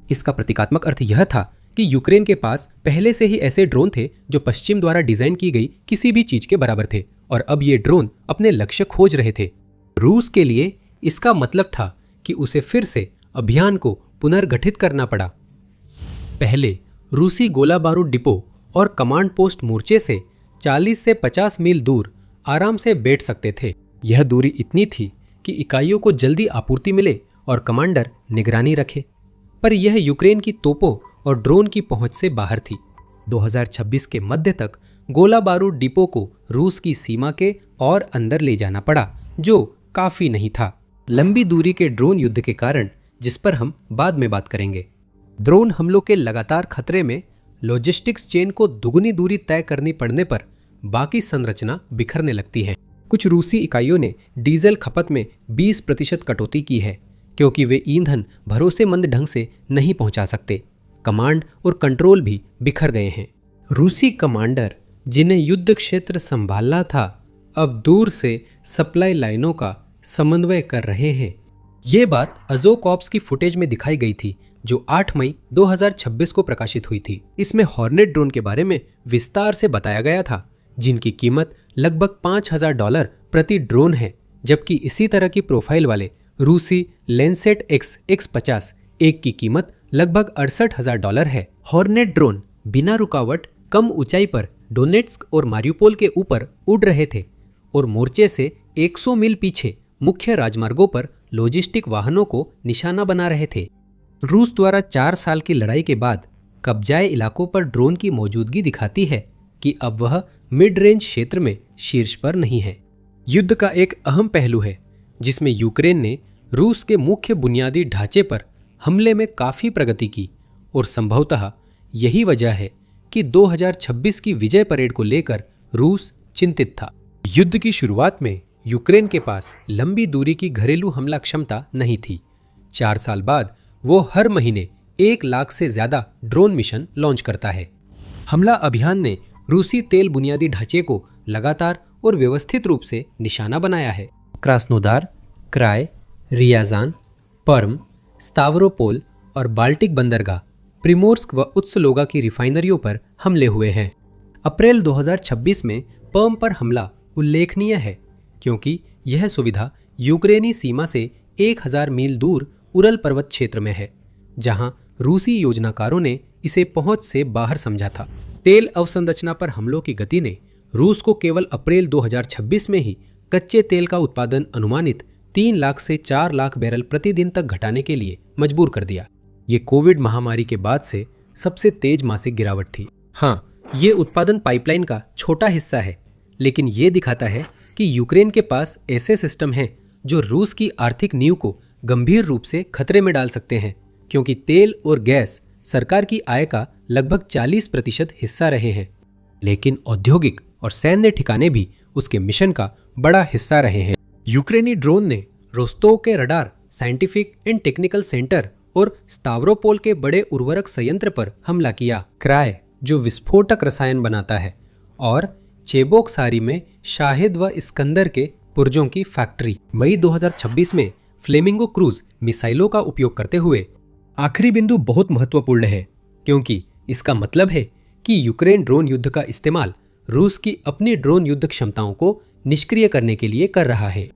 इसका प्रतीकात्मक अर्थ यह था कि यूक्रेन के पास पहले से ही ऐसे ड्रोन थे जो पश्चिम द्वारा डिजाइन की गई किसी भी चीज के बराबर थे और अब ये ड्रोन अपने लक्ष्य खोज रहे थे। रूस के लिए इसका मतलब था कि उसे फिर से अभियान को पुनर्गठित करना पड़ा। पहले रूसी गोला बारूद डिपो और कमांड पोस्ट मोर्चे से 40 से 50 मील दूर आराम से बैठ सकते थे, यह दूरी इतनी थी कि इकाइयों को जल्दी आपूर्ति मिले और कमांडर निगरानी रखे, पर यह यूक्रेन की तोपों और ड्रोन की पहुंच से बाहर थी। 2026 के मध्य तक गोला बारूद डिपो को रूस की सीमा के और अंदर ले जाना पड़ा, जो काफी नहीं था। लंबी दूरी के ड्रोन युद्ध के कारण, जिस पर हम बाद में बात करेंगे, ड्रोन हमलों के लगातार खतरे में लॉजिस्टिक्स चेन को दुगनी दूरी तय करनी पड़ने पर बाकी संरचना बिखरने लगती है। कुछ रूसी इकाइयों ने डीजल खपत में 20% कटौती की है, क्योंकि वे ईंधन भरोसेमंद ढंग से नहीं पहुंचा सकते। कमांड और कंट्रोल भी बिखर गए हैं। रूसी कमांडर, जिन्हें युद्ध क्षेत्र संभालना था, अब दूर से सप्लाई लाइनों का समन्वय कर रहे हैं। ये बात अज़ोव कॉर्प्स की फुटेज में दिखाई गई थी, जो 8 मई 2026 को प्रकाशित हुई थी। इसमें हॉर्नेट ड्रोन के बारे में विस्तार से बताया गया था, जिनकी कीमत लगभग $5000 प्रति ड्रोन है, जबकि इसी तरह की प्रोफाइल वाले रूसी लैंसेट X-50 एक की कीमत लगभग $68,000 है। हॉर्नेट ड्रोन बिना रुकावट कम ऊंचाई पर डोनेट्स्क और मारियुपोल के ऊपर उड़ रहे थे और मोर्चे से 100 मील पीछे मुख्य राजमार्गों पर लॉजिस्टिक वाहनों को निशाना बना रहे थे। रूस द्वारा 4 साल की लड़ाई के बाद कब्जाए इलाकों पर ड्रोन की मौजूदगी दिखाती है कि अब वह मिड रेंज क्षेत्र में शीर्ष पर नहीं है। युद्ध का एक अहम पहलू है, जिसमें यूक्रेन ने रूस के मुख्य बुनियादी ढांचे पर हमले में काफी प्रगति की, और संभवतः यही वजह है कि 2026 की विजय परेड को लेकर रूस चिंतित था। युद्ध की शुरुआत में यूक्रेन के पास लंबी दूरी की घरेलू हमला क्षमता नहीं थी। 4 साल बाद वो हर महीने 1 लाख से ज्यादा ड्रोन मिशन लॉन्च करता है। हमला अभियान ने रूसी तेल बुनियादी ढांचे को लगातार और व्यवस्थित रूप से निशाना बनाया है। क्रास्नोदार, क्राय, रियाजान, पर्म, स्तावरोपोल और बाल्टिक बंदरगाह, प्रिमोर्स्क व उत्सलोगा की रिफाइनरियों पर हमले हुए हैं। अप्रैल 2026 में पर्म पर हमला उल्लेखनीय है, क्योंकि यह सुविधा यूक्रेनी सीमा से 1000 मील दूर उरल पर्वत क्षेत्र में है, जहां रूसी योजनाकारों ने इसे पहुंच से बाहर समझा था। तेल अवसंरचना पर हमलों की गति ने रूस को केवल अप्रैल 2026 में ही कच्चे तेल का उत्पादन अनुमानित 3 लाख से 4 लाख बैरल प्रतिदिन तक घटाने के लिए मजबूर कर दिया। ये कोविड महामारी के बाद से सबसे तेज मासिक गिरावट थी। हाँ, ये उत्पादन पाइपलाइन का छोटा हिस्सा है, लेकिन ये दिखाता है कि यूक्रेन के पास ऐसे सिस्टम हैं जो रूस की आर्थिक नींव को गंभीर रूप से खतरे में डाल सकते हैं, क्योंकि तेल और गैस सरकार की आय का लगभग 40% हिस्सा रहे हैं। लेकिन औद्योगिक और सैन्य ठिकाने भी उसके मिशन का बड़ा हिस्सा रहे हैं। यूक्रेनी ड्रोन ने रोस्तोव के radar, scientific and technical centre और स्तावरोपोल के बड़े उर्वरक संयंत्र पर हमला किया। क्राय, जो विस्फोटक रसायन बनाता है, और चेबोकसारी में शाहिद व इस्कंदर के पुर्जों की फैक्ट्री। मई 2026 में फ्लेमिंगो क्रूज मिसाइलों का उपयोग करते हुए। आखिरी बिंदु बहुत महत्वपूर्ण है, क्योंकि इसका मतलब है कि यूक्रेन ड्रोन युद्ध का इस्तेमाल रूस की अपनी ड्रोन युद्ध क्षमताओं को निष्क्रिय करने के लिए कर रहा है।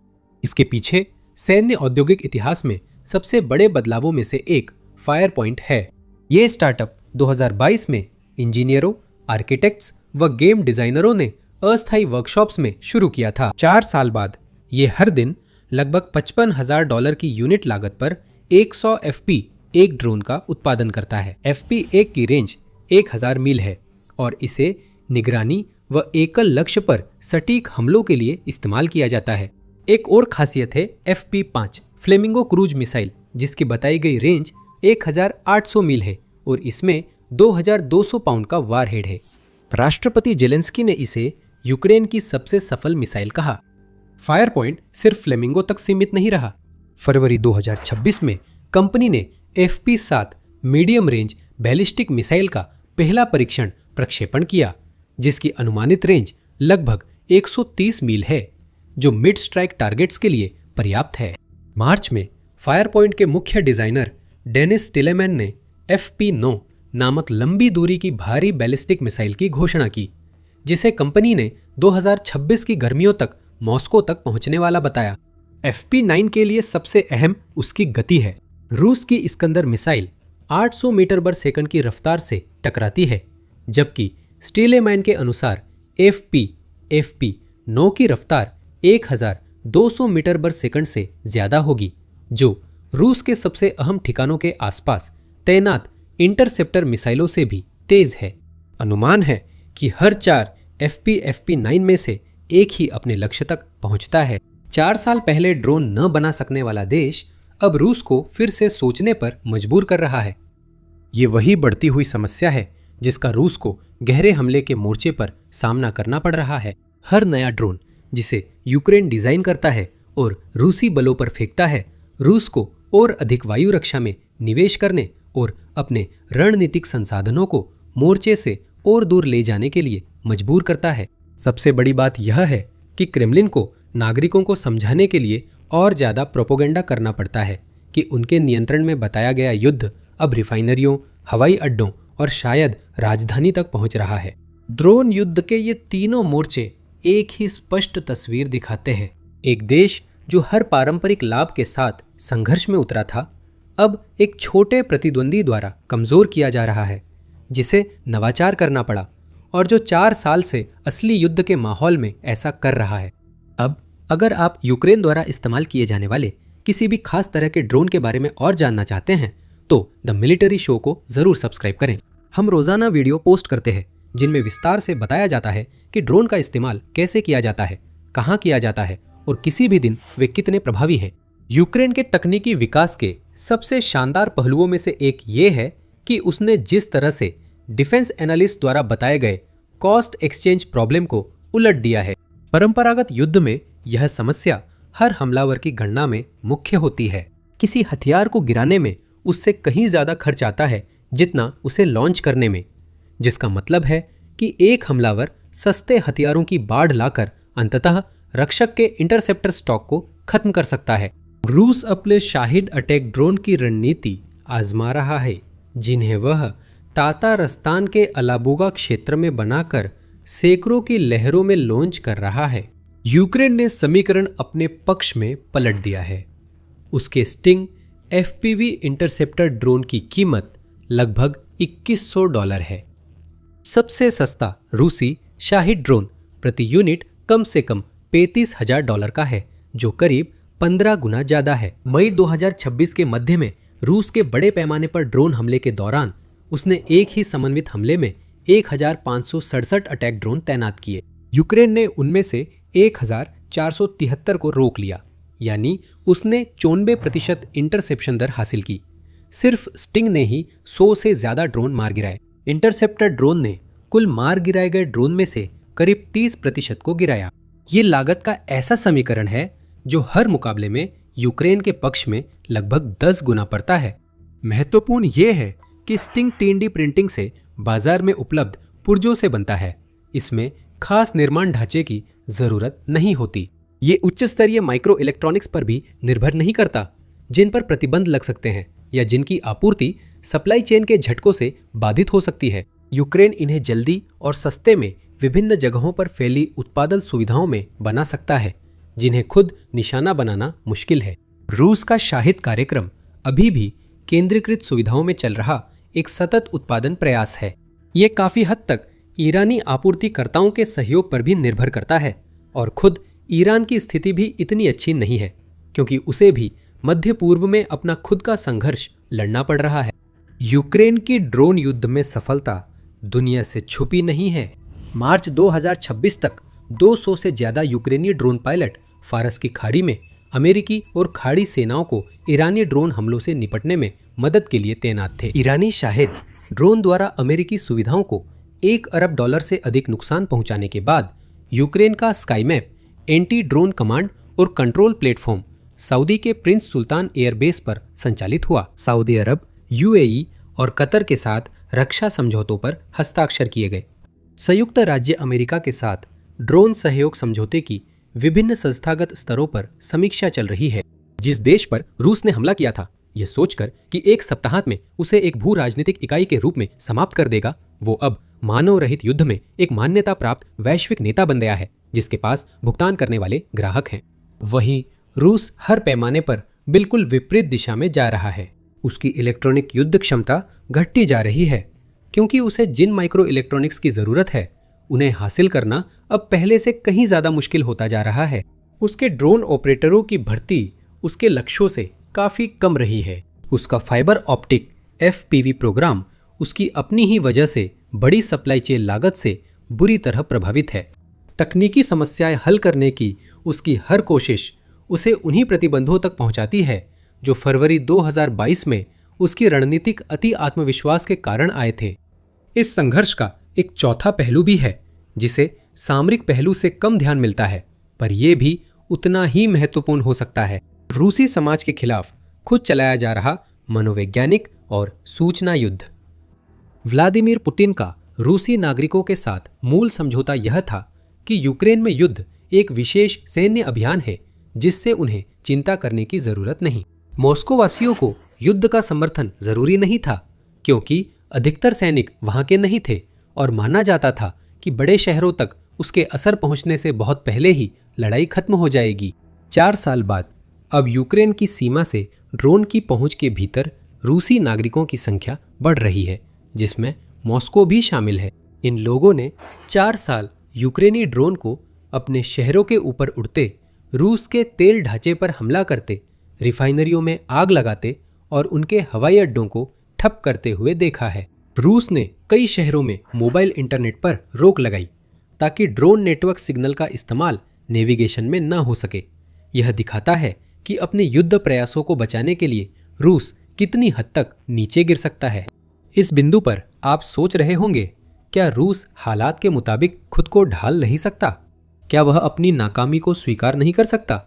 इसके पीछे सैन्य औद्योगिक इतिहास में सबसे बड़े बदलावों में से एक फायर पॉइंट है। ये स्टार्टअप 2022 में इंजीनियरों, आर्किटेक्ट्स व गेम डिजाइनरों ने अस्थायी वर्कशॉप्स में शुरू किया था। 4 साल बाद ये हर दिन लगभग $55,000 की यूनिट लागत पर 100 FP एक ड्रोन का उत्पादन करता है। FP1 की रेंज 1000 मील है और इसे निगरानी व एकल लक्ष्य पर सटीक हमलों के लिए इस्तेमाल किया जाता है। एक और खासियत है FP5 फ्लेमिंगो क्रूज मिसाइल, जिसकी बताई गई रेंज 1800 मील है और इसमें 2200 पाउंड का वारहेड है। राष्ट्रपति जेलेंस्की ने इसे यूक्रेन की सबसे सफल मिसाइल कहा। फायर पॉइंट सिर्फ फ्लेमिंगो तक सीमित नहीं रहा। फरवरी 2026 में कंपनी ने FP7 medium range ballistic missile का पहला परीक्षण प्रक्षेपण किया, जिसकी अनुमानित रेंज लगभग 130 मील है, जो मिड स्ट्राइक टारगेट्स के लिए पर्याप्त है। मार्च में फायर पॉइंट के मुख्य डिजाइनर डेनिस टिलेमैन ने FP9 नामक लंबी दूरी की भारी बैलिस्टिक मिसाइल की घोषणा की, जिसे कंपनी ने 2026 की गर्मियों तक मॉस्को तक पहुंचने वाला बताया। FP9 के लिए सबसे अहम उसकी गति है। रूस की इस्कंदर मिसाइल 800 मीटर बर सेकंड की रफ्तार से टकराती है, जबकि स्टीलेमैन के अनुसार FP9 की रफ्तार 1000 200 मीटर बर सेकंड से ज्यादा होगी, जो रूस के सबसे अहम ठिकानों के आसपास तैनात इंटरसेप्टर मिसाइलों से भी तेज है। अनुमान है कि हर 4 FP-9 में से एक ही अपने लक्ष्य तक पहुंचता है। 4 साल पहले ड्रोन न बना सकने वाला देश अब रूस को फिर से सोचने पर मजबूर कर रहा है। ये वही बढ़ती हुई समस्या है जिसका रूस को गहरे हमले के मोर्चे पर सामना करना पड़ रहा है। हर नया ड्रोन जिसे यूक्रेन डिजाइन करता है और रूसी बलों पर फेंकता है, रूस को और अधिक वायु रक्षा में निवेश करने और अपने रणनीतिक संसाधनों को मोर्चे से और दूर ले जाने के लिए मजबूर करता है। सबसे बड़ी बात यह है कि क्रेमलिन को नागरिकों को समझाने के लिए और ज्यादा प्रोपोगेंडा करना पड़ता है कि उनके नियंत्रण में बताया गया युद्ध अब रिफाइनरियों, हवाई अड्डों और शायद राजधानी तक पहुंच रहा है। ड्रोन युद्ध के ये तीनों मोर्चे एक ही स्पष्ट तस्वीर दिखाते हैं। एक देश जो हर पारंपरिक लाभ के साथ संघर्ष में उतरा था, अब एक छोटे प्रतिद्वंदी द्वारा कमजोर किया जा रहा है, जिसे नवाचार करना पड़ा और जो 4 साल से असली युद्ध के माहौल में ऐसा कर रहा है। अब अगर आप यूक्रेन द्वारा इस्तेमाल किए जाने वाले किसी भी खास तरह के ड्रोन के बारे में और जानना चाहते हैं तो द मिलिट्री शो को जरूर सब्सक्राइब करें। हम रोजाना वीडियो पोस्ट करते हैं जिनमें विस्तार से बताया जाता है कि ड्रोन का इस्तेमाल कैसे किया जाता है, कहाँ किया जाता है और किसी भी दिन वे कितने प्रभावी हैं। यूक्रेन के तकनीकी विकास के सबसे शानदार पहलुओं में से एक ये है कि उसने जिस तरह से डिफेंस एनालिस्ट द्वारा बताए गए कॉस्ट एक्सचेंज प्रॉब्लम को उलट दिया है। परंपरागत युद्ध में यह समस्या हर हमलावर की गणना में मुख्य होती है। किसी हथियार को गिराने में उससे कहीं ज्यादा खर्च आता है जितना उसे लॉन्च करने में, जिसका मतलब है कि एक हमलावर सस्ते हथियारों की बाढ़ लाकर अंततः रक्षक के इंटरसेप्टर स्टॉक को खत्म कर सकता है। रूस अपने शाहिद अटैक ड्रोन की रणनीति आजमा रहा है, जिन्हें वह तातारस्तान के अलाबुगा क्षेत्र में बनाकर सैकड़ों की लहरों में लॉन्च कर रहा है। यूक्रेन ने समीकरण अपने पक्ष में पलट दिया है। उसके स्टिंग FPV इंटरसेप्टर ड्रोन की कीमत लगभग $2100 है। सबसे सस्ता रूसी शाहिद ड्रोन प्रति यूनिट कम से कम $35,000 का है, जो करीब 15 गुना ज्यादा है। मई 2026 के मध्य में रूस के बड़े पैमाने पर ड्रोन हमले के दौरान उसने एक ही समन्वित हमले में 1567 अटैक ड्रोन तैनात किए। यूक्रेन ने उनमें से 1473 को रोक लिया, यानी उसने 94% इंटरसेप्शन दर हासिल की। सिर्फ स्टिंग ने ही 100 से ज्यादा ड्रोन मार गिराए। इंटरसेप्टर ड्रोन ने कुल मार गिराए गए ड्रोन में से करीब 30% को गिराया। ये लागत का ऐसा समीकरण है जो हर मुकाबले में यूक्रेन के पक्ष में लगभग 10 गुना पड़ता है। महत्वपूर्ण ये है कि स्टिंग 3D प्रिंटिंग से बाजार में उपलब्ध पुर्जों से बनता है। इसमें खास निर्माण ढांचे की जरूरत नहीं होती। ये उच्च स्तरीय माइक्रो इलेक्ट्रॉनिक्स पर भी निर्भर नहीं करता, जिन पर प्रतिबंध लग सकते हैं या जिनकी आपूर्ति सप्लाई चेन के झटकों से बाधित हो सकती है। यूक्रेन इन्हें जल्दी और सस्ते में विभिन्न जगहों पर फैली उत्पादन सुविधाओं में बना सकता है, जिन्हें खुद निशाना बनाना मुश्किल है। रूस का शाहिद कार्यक्रम अभी भी केंद्रीकृत सुविधाओं में चल रहा एक सतत उत्पादन प्रयास है। ये काफी हद तक ईरानी आपूर्तिकर्ताओं के सहयोग पर भी निर्भर करता है और खुद ईरान की स्थिति भी इतनी अच्छी नहीं है, क्योंकि उसे भी मध्य पूर्व में अपना खुद का संघर्ष लड़ना पड़ रहा है। यूक्रेन की ड्रोन युद्ध में सफलता दुनिया से छुपी नहीं है। मार्च 2026 तक 200 से ज्यादा यूक्रेनी ड्रोन पायलट फारस की खाड़ी में अमेरिकी और खाड़ी सेनाओं को ईरानी ड्रोन हमलों से निपटने में मदद के लिए तैनात थे। ईरानी शाहिद ड्रोन द्वारा अमेरिकी सुविधाओं को $1 अरब से अधिक नुकसान पहुंचाने के बाद यूक्रेन का स्काईमैप एंटी ड्रोन कमांड और कंट्रोल प्लेटफॉर्म सऊदी के प्रिंस सुल्तान एयरबेस पर संचालित हुआ। सऊदी अरब, UAE और कतर के साथ रक्षा समझौतों पर हस्ताक्षर किए गए। संयुक्त राज्य अमेरिका के साथ ड्रोन सहयोग समझौते की विभिन्न संस्थागत स्तरों पर समीक्षा चल रही है। जिस देश पर रूस ने हमला किया था, यह सोचकर कि एक सप्ताहांत में उसे एक भू राजनीतिक इकाई के रूप में समाप्त कर देगा, वो अब मानव रहित युद्ध में एक मान्यता प्राप्त वैश्विक नेता बन गया है, जिसके पास भुगतान करने वाले ग्राहक हैं। वहीं रूस हर पैमाने पर बिल्कुल विपरीत दिशा में जा रहा है। उसकी इलेक्ट्रॉनिक युद्ध क्षमता घटती जा रही है, क्योंकि उसे जिन माइक्रो इलेक्ट्रॉनिक्स की जरूरत है उन्हें हासिल करना अब पहले से कहीं ज्यादा मुश्किल होता जा रहा है। उसके ड्रोन ऑपरेटरों की भर्ती उसके लक्ष्यों से काफ़ी कम रही है। उसका फाइबर ऑप्टिक FPV प्रोग्राम उसकी अपनी ही वजह से बड़ी सप्लाई चेन लागत से बुरी तरह प्रभावित है। तकनीकी समस्याएं हल करने की उसकी हर कोशिश उसे उन्हीं प्रतिबंधों तक पहुंचाती है जो फरवरी 2022 में उसकी रणनीतिक अति आत्मविश्वास के कारण आए थे। इस संघर्ष का एक चौथा पहलू भी है जिसे सामरिक पहलू से कम ध्यान मिलता है, पर यह भी उतना ही महत्वपूर्ण हो सकता है। रूसी समाज के खिलाफ खुद चलाया जा रहा मनोवैज्ञानिक और सूचना युद्ध। व्लादिमीर पुतिन का रूसी नागरिकों के साथ मूल समझौता यह था कि यूक्रेन में युद्ध एक विशेष सैन्य अभियान है जिससे उन्हें चिंता करने की जरूरत नहीं। मॉस्को वासियों को युद्ध का समर्थन जरूरी नहीं था क्योंकि अधिकतर सैनिक वहां के नहीं थे और माना जाता था कि बड़े शहरों तक उसके असर पहुंचने से बहुत पहले ही लड़ाई खत्म हो जाएगी। 4 साल बाद अब यूक्रेन की सीमा से ड्रोन की पहुंच के भीतर रूसी नागरिकों की संख्या बढ़ रही है, जिसमें मॉस्को भी शामिल है। इन लोगों ने 4 साल यूक्रेनी ड्रोन को अपने शहरों के ऊपर उड़ते, रूस के तेल ढांचे पर हमला करते, रिफाइनरियों में आग लगाते और उनके हवाई अड्डों को ठप करते हुए देखा है। रूस ने कई शहरों में मोबाइल इंटरनेट पर रोक लगाई ताकि ड्रोन नेटवर्क सिग्नल का इस्तेमाल नेविगेशन में न हो सके। यह दिखाता है कि अपने युद्ध प्रयासों को बचाने के लिए रूस कितनी हद तक नीचे गिर सकता है। इस बिंदु पर आप सोच रहे होंगे, क्या रूस हालात के मुताबिक खुद को ढाल नहीं सकता? क्या वह अपनी नाकामी को स्वीकार नहीं कर सकता?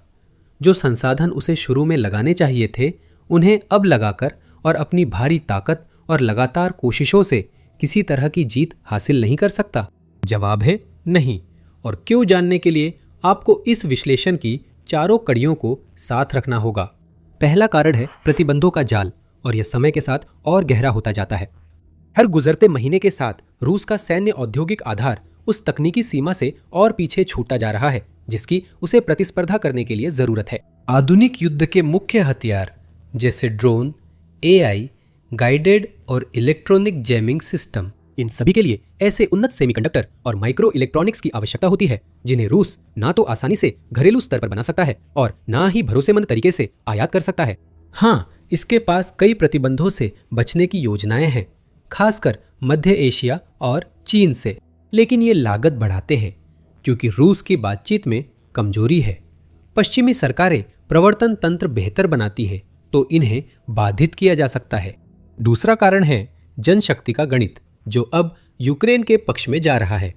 जो संसाधन उसे शुरू में लगाने चाहिए थे, उन्हें अब लगाकर और अपनी भारी ताकत और लगातार कोशिशों से किसी तरह की जीत हासिल नहीं कर सकता? जवाब है नहीं। और क्यों जानने के लिए आपको इस विश्लेषण की चारों कड़ियों को साथ रखना होगा। पहला कारण है प्रतिबंधों का जाल, और यह समय के साथ और गहरा होता जाता है। हर गुजरते महीने के साथ रूस का सैन्य औद्योगिक आधार उस तकनीकी सीमा से और पीछे छूटता जा रहा है जिसकी उसे प्रतिस्पर्धा करने के लिए जरूरत है। आधुनिक युद्ध के मुख्य हथियार जैसे ड्रोन, AI, गाइडेड और इलेक्ट्रॉनिक जैमिंग सिस्टम, इन सभी के लिए ऐसे उन्नत सेमीकंडक्टर और माइक्रो इलेक्ट्रॉनिक्स की आवश्यकता होती है जिन्हें रूस ना तो आसानी से घरेलू स्तर पर बना सकता है और ना ही भरोसेमंद तरीके से आयात कर सकता है। हाँ, इसके पास कई प्रतिबंधों से बचने की योजनाएं हैं, खासकर मध्य एशिया और चीन से, लेकिन ये लागत बढ़ाते हैं क्योंकि रूस की बातचीत में कमजोरी है। पश्चिमी सरकारें प्रवर्तन तंत्र बेहतर बनाती है तो इन्हें बाधित किया जा सकता है। दूसरा कारण है जनशक्ति का गणित, जो अब यूक्रेन के पक्ष में जा रहा है।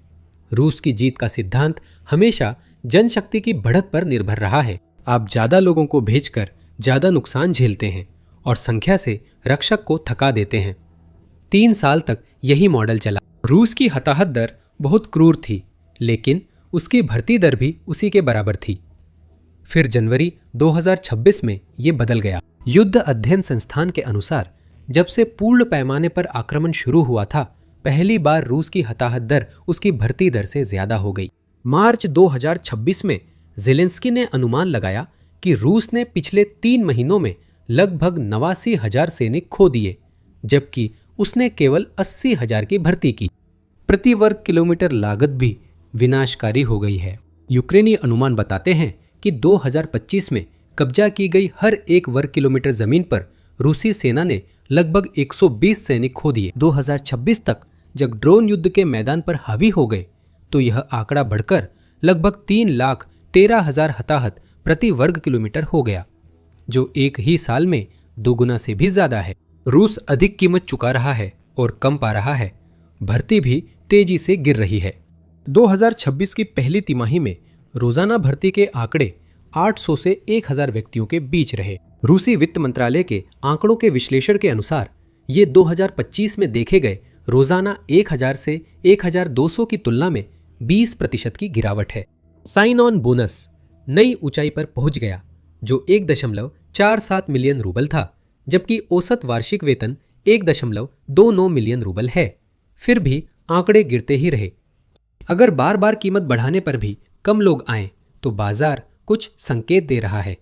रूस की जीत का सिद्धांत हमेशा जनशक्ति की बढ़त पर निर्भर रहा है। आप ज्यादा लोगों को भेजकर ज्यादा नुकसान झेलते हैं और संख्या से रक्षक को थका देते हैं। 3 साल तक यही मॉडल चला। रूस की हताहत दर बहुत क्रूर थी, लेकिन उसकी भर्ती दर भी उसी के बराबर थी। फिर जनवरी 2026 में ये बदल गया। युद्ध अध्ययन संस्थान के अनुसार जब से पूर्ण पैमाने पर आक्रमण शुरू हुआ था, पहली बार रूस की हताहत दर उसकी भर्ती दर से ज्यादा हो गई। मार्च 2026 में ज़ेलेंस्की ने अनुमान लगाया कि रूस ने पिछले 3 महीनों में लगभग 89,000 सैनिक खो दिए, जबकि उसने केवल 80,000 की भर्ती की। प्रति वर्ग किलोमीटर लागत भी विनाशकारी हो गई है। यूक्रेनी अनुमान बताते हैं कि 2025 में कब्जा की गई हर 1 वर्ग किलोमीटर जमीन पर रूसी सेना ने लगभग 120 सैनिक खो दिए। 2026 तक जब ड्रोन युद्ध के मैदान पर हावी हो गए तो यह आंकड़ा बढ़कर लगभग 3,13,000 हताहत प्रति वर्ग किलोमीटर हो गया, जो एक ही साल में 2 गुना से भी ज्यादा है। रूस अधिक कीमत चुका रहा है और कम पा रहा है। भर्ती भी तेजी से गिर रही है। 2026 की पहली तिमाही में रोजाना भर्ती के आंकड़े 800 से 1,000 व्यक्तियों के बीच रहे। रूसी वित्त मंत्रालय के आंकड़ों के विश्लेषण के अनुसार ये 2025 में देखे गए रोजाना 1,000 से 1,200 की तुलना में 20% की गिरावट है। साइन ऑन बोनस नई ऊंचाई पर पहुंच गया, जो 1.47 मिलियन रूबल था, जबकि औसत वार्षिक वेतन 1.29 मिलियन रूबल है। फिर भी आंकड़े गिरते ही रहे। अगर बार बार कीमत बढ़ाने पर भी कम लोग आए तो बाजार कुछ संकेत दे रहा है।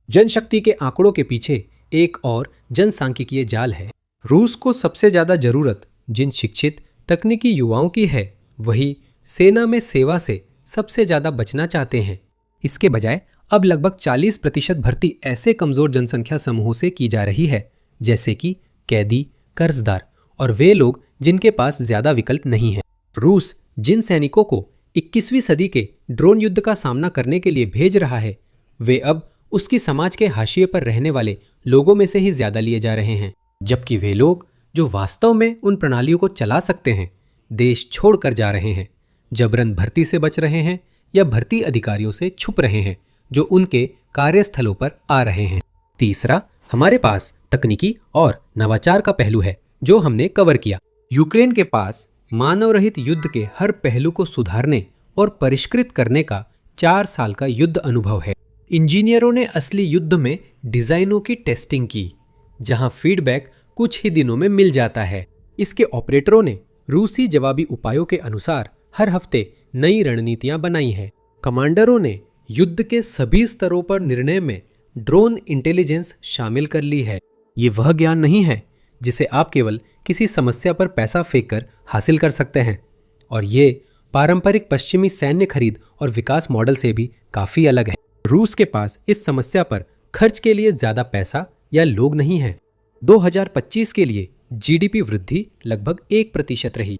जनशक्ति के आंकड़ों के पीछे एक और जनसांख्यिकीय जाल है। रूस को सबसे ज्यादा जरूरत जिन शिक्षित तकनीकी युवाओं की है, वही सेना में सेवा से सबसे ज्यादा बचना चाहते हैं। इसके बजाय अब लगभग 40% भर्ती ऐसे कमजोर जनसंख्या समूहों से की जा रही है, जैसे कि कैदी, कर्जदार और वे लोग जिनके पास ज्यादा विकल्प नहीं है। रूस जिन सैनिकों को 21वीं सदी के ड्रोन युद्ध का सामना करने के लिए भेज रहा है, वे अब उसकी समाज के हाशिए पर रहने वाले लोगों में से ही ज्यादा लिए जा रहे हैं, जबकि वे लोग जो वास्तव में उन प्रणालियों को चला सकते हैं देश छोड़कर जा रहे हैं, जबरन भर्ती से बच रहे हैं या भर्ती अधिकारियों से छुप रहे हैं जो उनके कार्यस्थलों पर आ रहे हैं। तीसरा, हमारे पास तकनीकी और नवाचार का पहलू है जो हमने कवर किया। यूक्रेन के पास मानव रहित युद्ध के हर पहलू को सुधारने और परिष्कृत करने का 4 साल का युद्ध अनुभव है। इंजीनियरों ने असली युद्ध में डिजाइनों की टेस्टिंग की, जहां फीडबैक कुछ ही दिनों में मिल जाता है। इसके ऑपरेटरों ने रूसी जवाबी उपायों के अनुसार हर हफ्ते नई रणनीतियां बनाई हैं। कमांडरों ने युद्ध के सभी स्तरों पर निर्णय में ड्रोन इंटेलिजेंस शामिल कर ली है। ये वह ज्ञान नहीं है जिसे आप केवल किसी समस्या पर पैसा फेंक कर हासिल कर सकते हैं, और ये पारंपरिक पश्चिमी सैन्य खरीद और विकास मॉडल से भी काफी अलग है। रूस के पास इस समस्या पर खर्च के लिए ज्यादा पैसा या लोग नहीं है। 2025 के लिए जीडीपी वृद्धि लगभग 1% रही।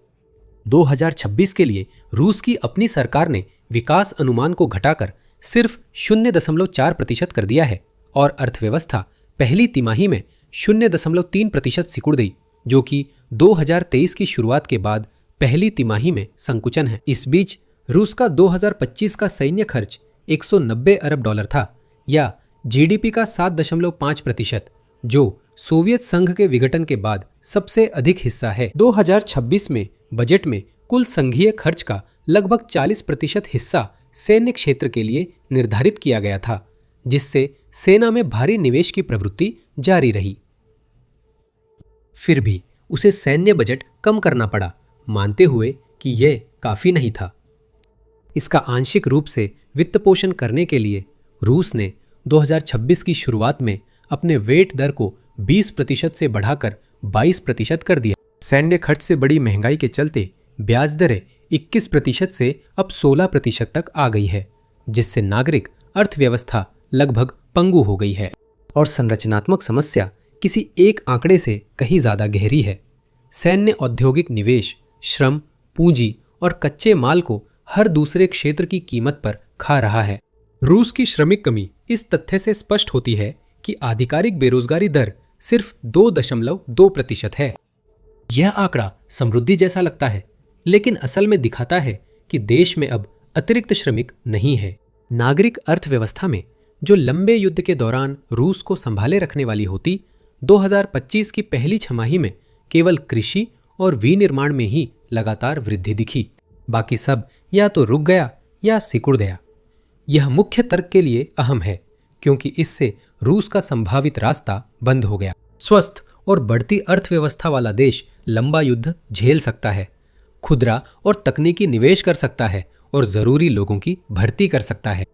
2026 के लिए रूस की अपनी सरकार ने विकास अनुमान को घटाकर सिर्फ 0.4% कर दिया है और अर्थव्यवस्था पहली तिमाही में 0.3% सिकुड़ गई, जो कि 2023 की शुरुआत के बाद पहली तिमाही में संकुचन है। इस बीच रूस का 2025 का सैन्य खर्च $190 अरब था, या जीडीपी का 7.5%, जो सोवियत संघ के विघटन के बाद सबसे अधिक हिस्सा है। 2026 में बजट में कुल संघीय खर्च का लगभग 40% हिस्सा सैन्य क्षेत्र के लिए निर्धारित किया गया था, जिससे सेना में भारी निवेश की प्रवृत्ति जारी रही। फिर भी उसे सैन्य बजट कम करना पड़ा, मानते हुए कि यह काफी नहीं था। इसका आंशिक रूप से वित्त पोषण करने के लिए रूस ने 2026 की शुरुआत में अपने वेट दर को 20% से बढ़ाकर 22% कर दिया। सैन्य खर्च से बड़ी महंगाई के चलते ब्याज दरें 21% से अब 16% तक आ गई है, जिससे नागरिक अर्थव्यवस्था लगभग पंगु हो गई है। और संरचनात्मक समस्या किसी एक आंकड़े से कहीं ज्यादा गहरी है। सैन्य औद्योगिक निवेश श्रम, पूंजी और कच्चे माल को हर दूसरे क्षेत्र की कीमत पर खा रहा है। रूस की श्रमिक कमी इस तथ्य से स्पष्ट होती है कि आधिकारिक बेरोजगारी दर सिर्फ 2.2% है। यह आंकड़ा समृद्धि जैसा लगता है, लेकिन असल में दिखाता है कि देश में अब अतिरिक्त श्रमिक नहीं है। नागरिक अर्थव्यवस्था में जो लंबे युद्ध के दौरान रूस को संभाले रखने वाली होती, 2025 की पहली छमाही में केवल कृषि और विनिर्माण में ही लगातार वृद्धि दिखी। बाकी सब या तो रुक गया या सिकुड़ गया। यह मुख्य तर्क के लिए अहम है, क्योंकि इससे रूस का संभावित रास्ता बंद हो गया। स्वस्थ और बढ़ती अर्थव्यवस्था वाला देश लंबा युद्ध झेल सकता है, खुदरा और तकनीकी निवेश कर सकता है और जरूरी लोगों की भर्ती कर सकता है।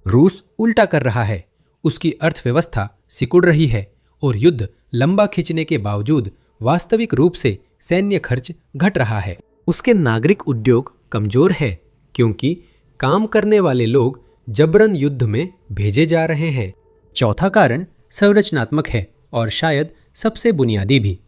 रूस उल्टा कर रहा है। उसकी अर्थव्यवस्था सिकुड़ रही है और युद्ध लंबा खींचने के बावजूद वास्तविक रूप से सैन्य खर्च घट रहा है। उसके नागरिक उद्योग कमजोर है, क्योंकि काम करने वाले लोग जबरन युद्ध में भेजे जा रहे हैं। चौथा कारण संरचनात्मक है और शायद सबसे बुनियादी भी।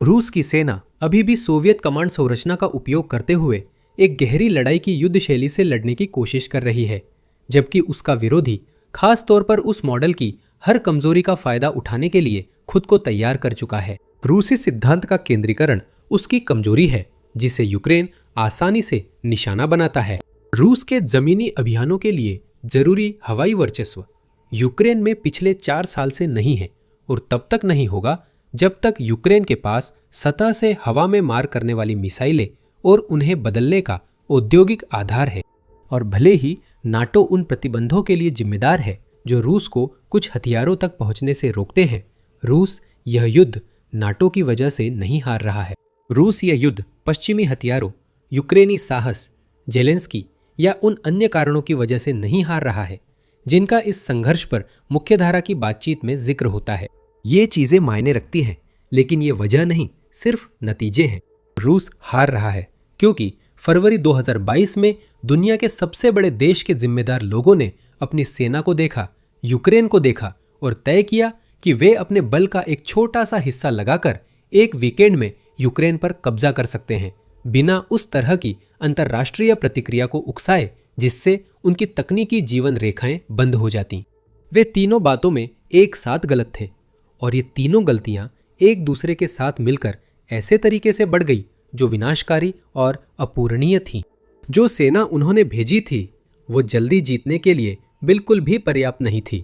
रूस की सेना अभी भी सोवियत कमांड संरचना का उपयोग करते हुए एक गहरी लड़ाई की युद्ध शैली से लड़ने की कोशिश कर रही है, जबकि उसका विरोधी खास तौर पर उस मॉडल की हर कमजोरी का फायदा उठाने के लिए खुद को तैयार कर चुका है। रूसी सिद्धांत का केंद्रीकरण उसकी कमजोरी है, जिसे यूक्रेन आसानी से निशाना बनाता है। रूस के जमीनी अभियानों के लिए जरूरी हवाई वर्चस्व यूक्रेन में पिछले 4 साल से नहीं है और तब तक नहीं होगा जब तक यूक्रेन के पास सतह से हवा में मार करने वाली मिसाइलें और उन्हें बदलने का औद्योगिक आधार है। और भले ही नाटो उन प्रतिबंधों के लिए जिम्मेदार है जो रूस को कुछ हथियारों तक पहुंचने से रोकते हैं, रूस यह युद्ध नाटो की वजह से नहीं हार रहा है। रूस यह युद्ध पश्चिमी हथियारों, यूक्रेनी साहस, जेलेंस्की या उन अन्य कारणों की वजह से नहीं हार रहा है जिनका इस संघर्ष पर मुख्यधारा की बातचीत में जिक्र होता है। ये चीजें मायने रखती हैं, लेकिन ये वजह नहीं, सिर्फ नतीजे हैं। रूस हार रहा है क्योंकि फरवरी 2022 में दुनिया के सबसे बड़े देश के जिम्मेदार लोगों ने अपनी सेना को देखा, यूक्रेन को देखा और तय किया कि वे अपने बल का एक छोटा सा हिस्सा लगाकर एक वीकेंड में यूक्रेन पर कब्जा कर सकते हैं, बिना उस तरह की अंतर्राष्ट्रीय प्रतिक्रिया को उकसाए जिससे उनकी तकनीकी जीवन रेखाएं बंद हो जाती। वे तीनों बातों में एक साथ गलत थे और ये तीनों गलतियां एक दूसरे के साथ मिलकर ऐसे तरीके से बढ़ गई जो विनाशकारी और अपूरणीय थी। जो सेना उन्होंने भेजी थी वो जल्दी जीतने के लिए बिल्कुल भी पर्याप्त नहीं थी।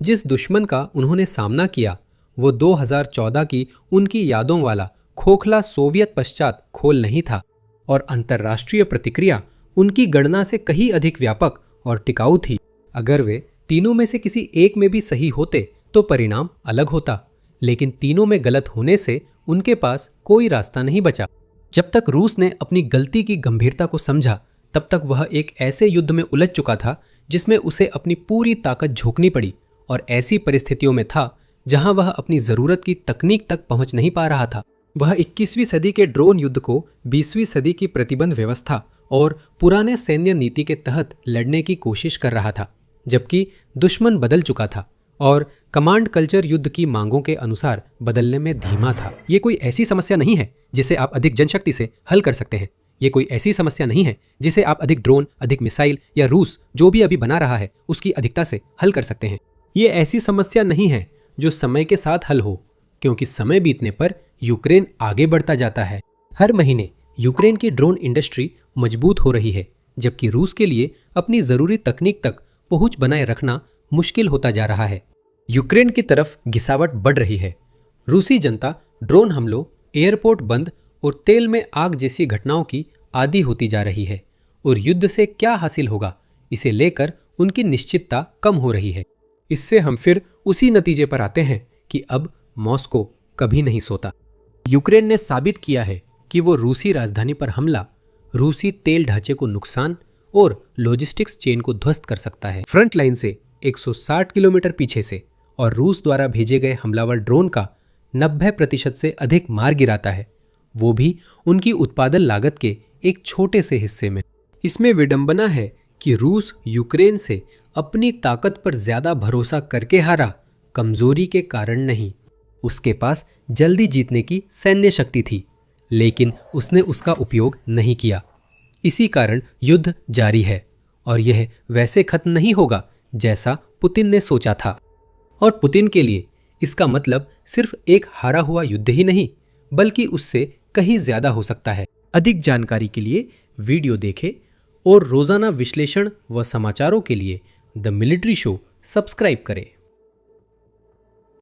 जिस दुश्मन का उन्होंने सामना किया वो 2014 की उनकी यादों वाला खोखला सोवियत पश्चात खोल नहीं था और अंतर्राष्ट्रीय प्रतिक्रिया उनकी गणना से कहीं अधिक व्यापक और टिकाऊ थी। अगर वे तीनों में से किसी एक में भी सही होते तो परिणाम अलग होता, लेकिन तीनों में गलत होने से उनके पास कोई रास्ता नहीं बचा। जब तक रूस ने अपनी गलती की गंभीरता को समझा तब तक वह एक ऐसे युद्ध में उलझ चुका था जिसमें उसे अपनी पूरी ताकत झोंकनी पड़ी और ऐसी परिस्थितियों में था जहां वह अपनी जरूरत की तकनीक तक पहुंच नहीं पा रहा था। वह 21वीं सदी के ड्रोन युद्ध को 20वीं सदी की प्रतिबंध व्यवस्था और पुराने सैन्य नीति के तहत लड़ने की कोशिश कर रहा था, जबकि दुश्मन बदल चुका था और कमांड कल्चर युद्ध की मांगों के अनुसार बदलने में धीमा था। ये कोई ऐसी समस्या नहीं है जिसे आप अधिक जनशक्ति से हल कर सकते हैं। ये कोई ऐसी समस्या नहीं है जिसे आप अधिक ड्रोन, अधिक मिसाइल या रूस जो भी अभी बना रहा है उसकी अधिकता से हल कर सकते हैं। ये ऐसी समस्या नहीं है जो समय के साथ हल हो, क्योंकि समय बीतने पर यूक्रेन आगे बढ़ता जाता है। हर महीने यूक्रेन की ड्रोन इंडस्ट्री मजबूत हो रही है, जबकि रूस के लिए अपनी जरूरी तकनीक तक पहुंच बनाए रखना मुश्किल होता जा रहा है। यूक्रेन की तरफ घिसावट बढ़ रही है। रूसी जनता ड्रोन हमलों, एयरपोर्ट बंद और तेल में आग जैसी घटनाओं की आदी होती जा रही है और युद्ध से क्या हासिल होगा इसे लेकर उनकी निश्चितता कम हो रही है। इससे हम फिर उसी नतीजे पर आते हैं कि अब मॉस्को कभी नहीं सोता। यूक्रेन ने साबित किया है कि वो रूसी राजधानी पर हमला, रूसी तेल ढांचे को नुकसान और लॉजिस्टिक्स चेन को ध्वस्त कर सकता है। फ्रंट लाइन से 160 किलोमीटर पीछे से और रूस द्वारा भेजे गए हमलावर ड्रोन का 90% से अधिक मार गिराता है, वो भी उनकी उत्पादन लागत के एक छोटे से हिस्से में। इसमें विडंबना है कि रूस यूक्रेन से अपनी ताकत पर ज्यादा भरोसा करके हारा, कमजोरी के कारण नहीं। उसके पास जल्दी जीतने की सैन्य शक्ति थी, लेकिन उसने उसका उपयोग नहीं किया। इसी कारण युद्ध जारी है और यह वैसे खत्म नहीं होगा जैसा पुतिन ने सोचा था। और पुतिन के लिए इसका मतलब सिर्फ एक हारा हुआ युद्ध ही नहीं, बल्कि उससे कहीं ज्यादा हो सकता है। अधिक जानकारी के लिए वीडियो देखें और रोजाना विश्लेषण व समाचारों के लिए द मिलिट्री शो सब्सक्राइब करें।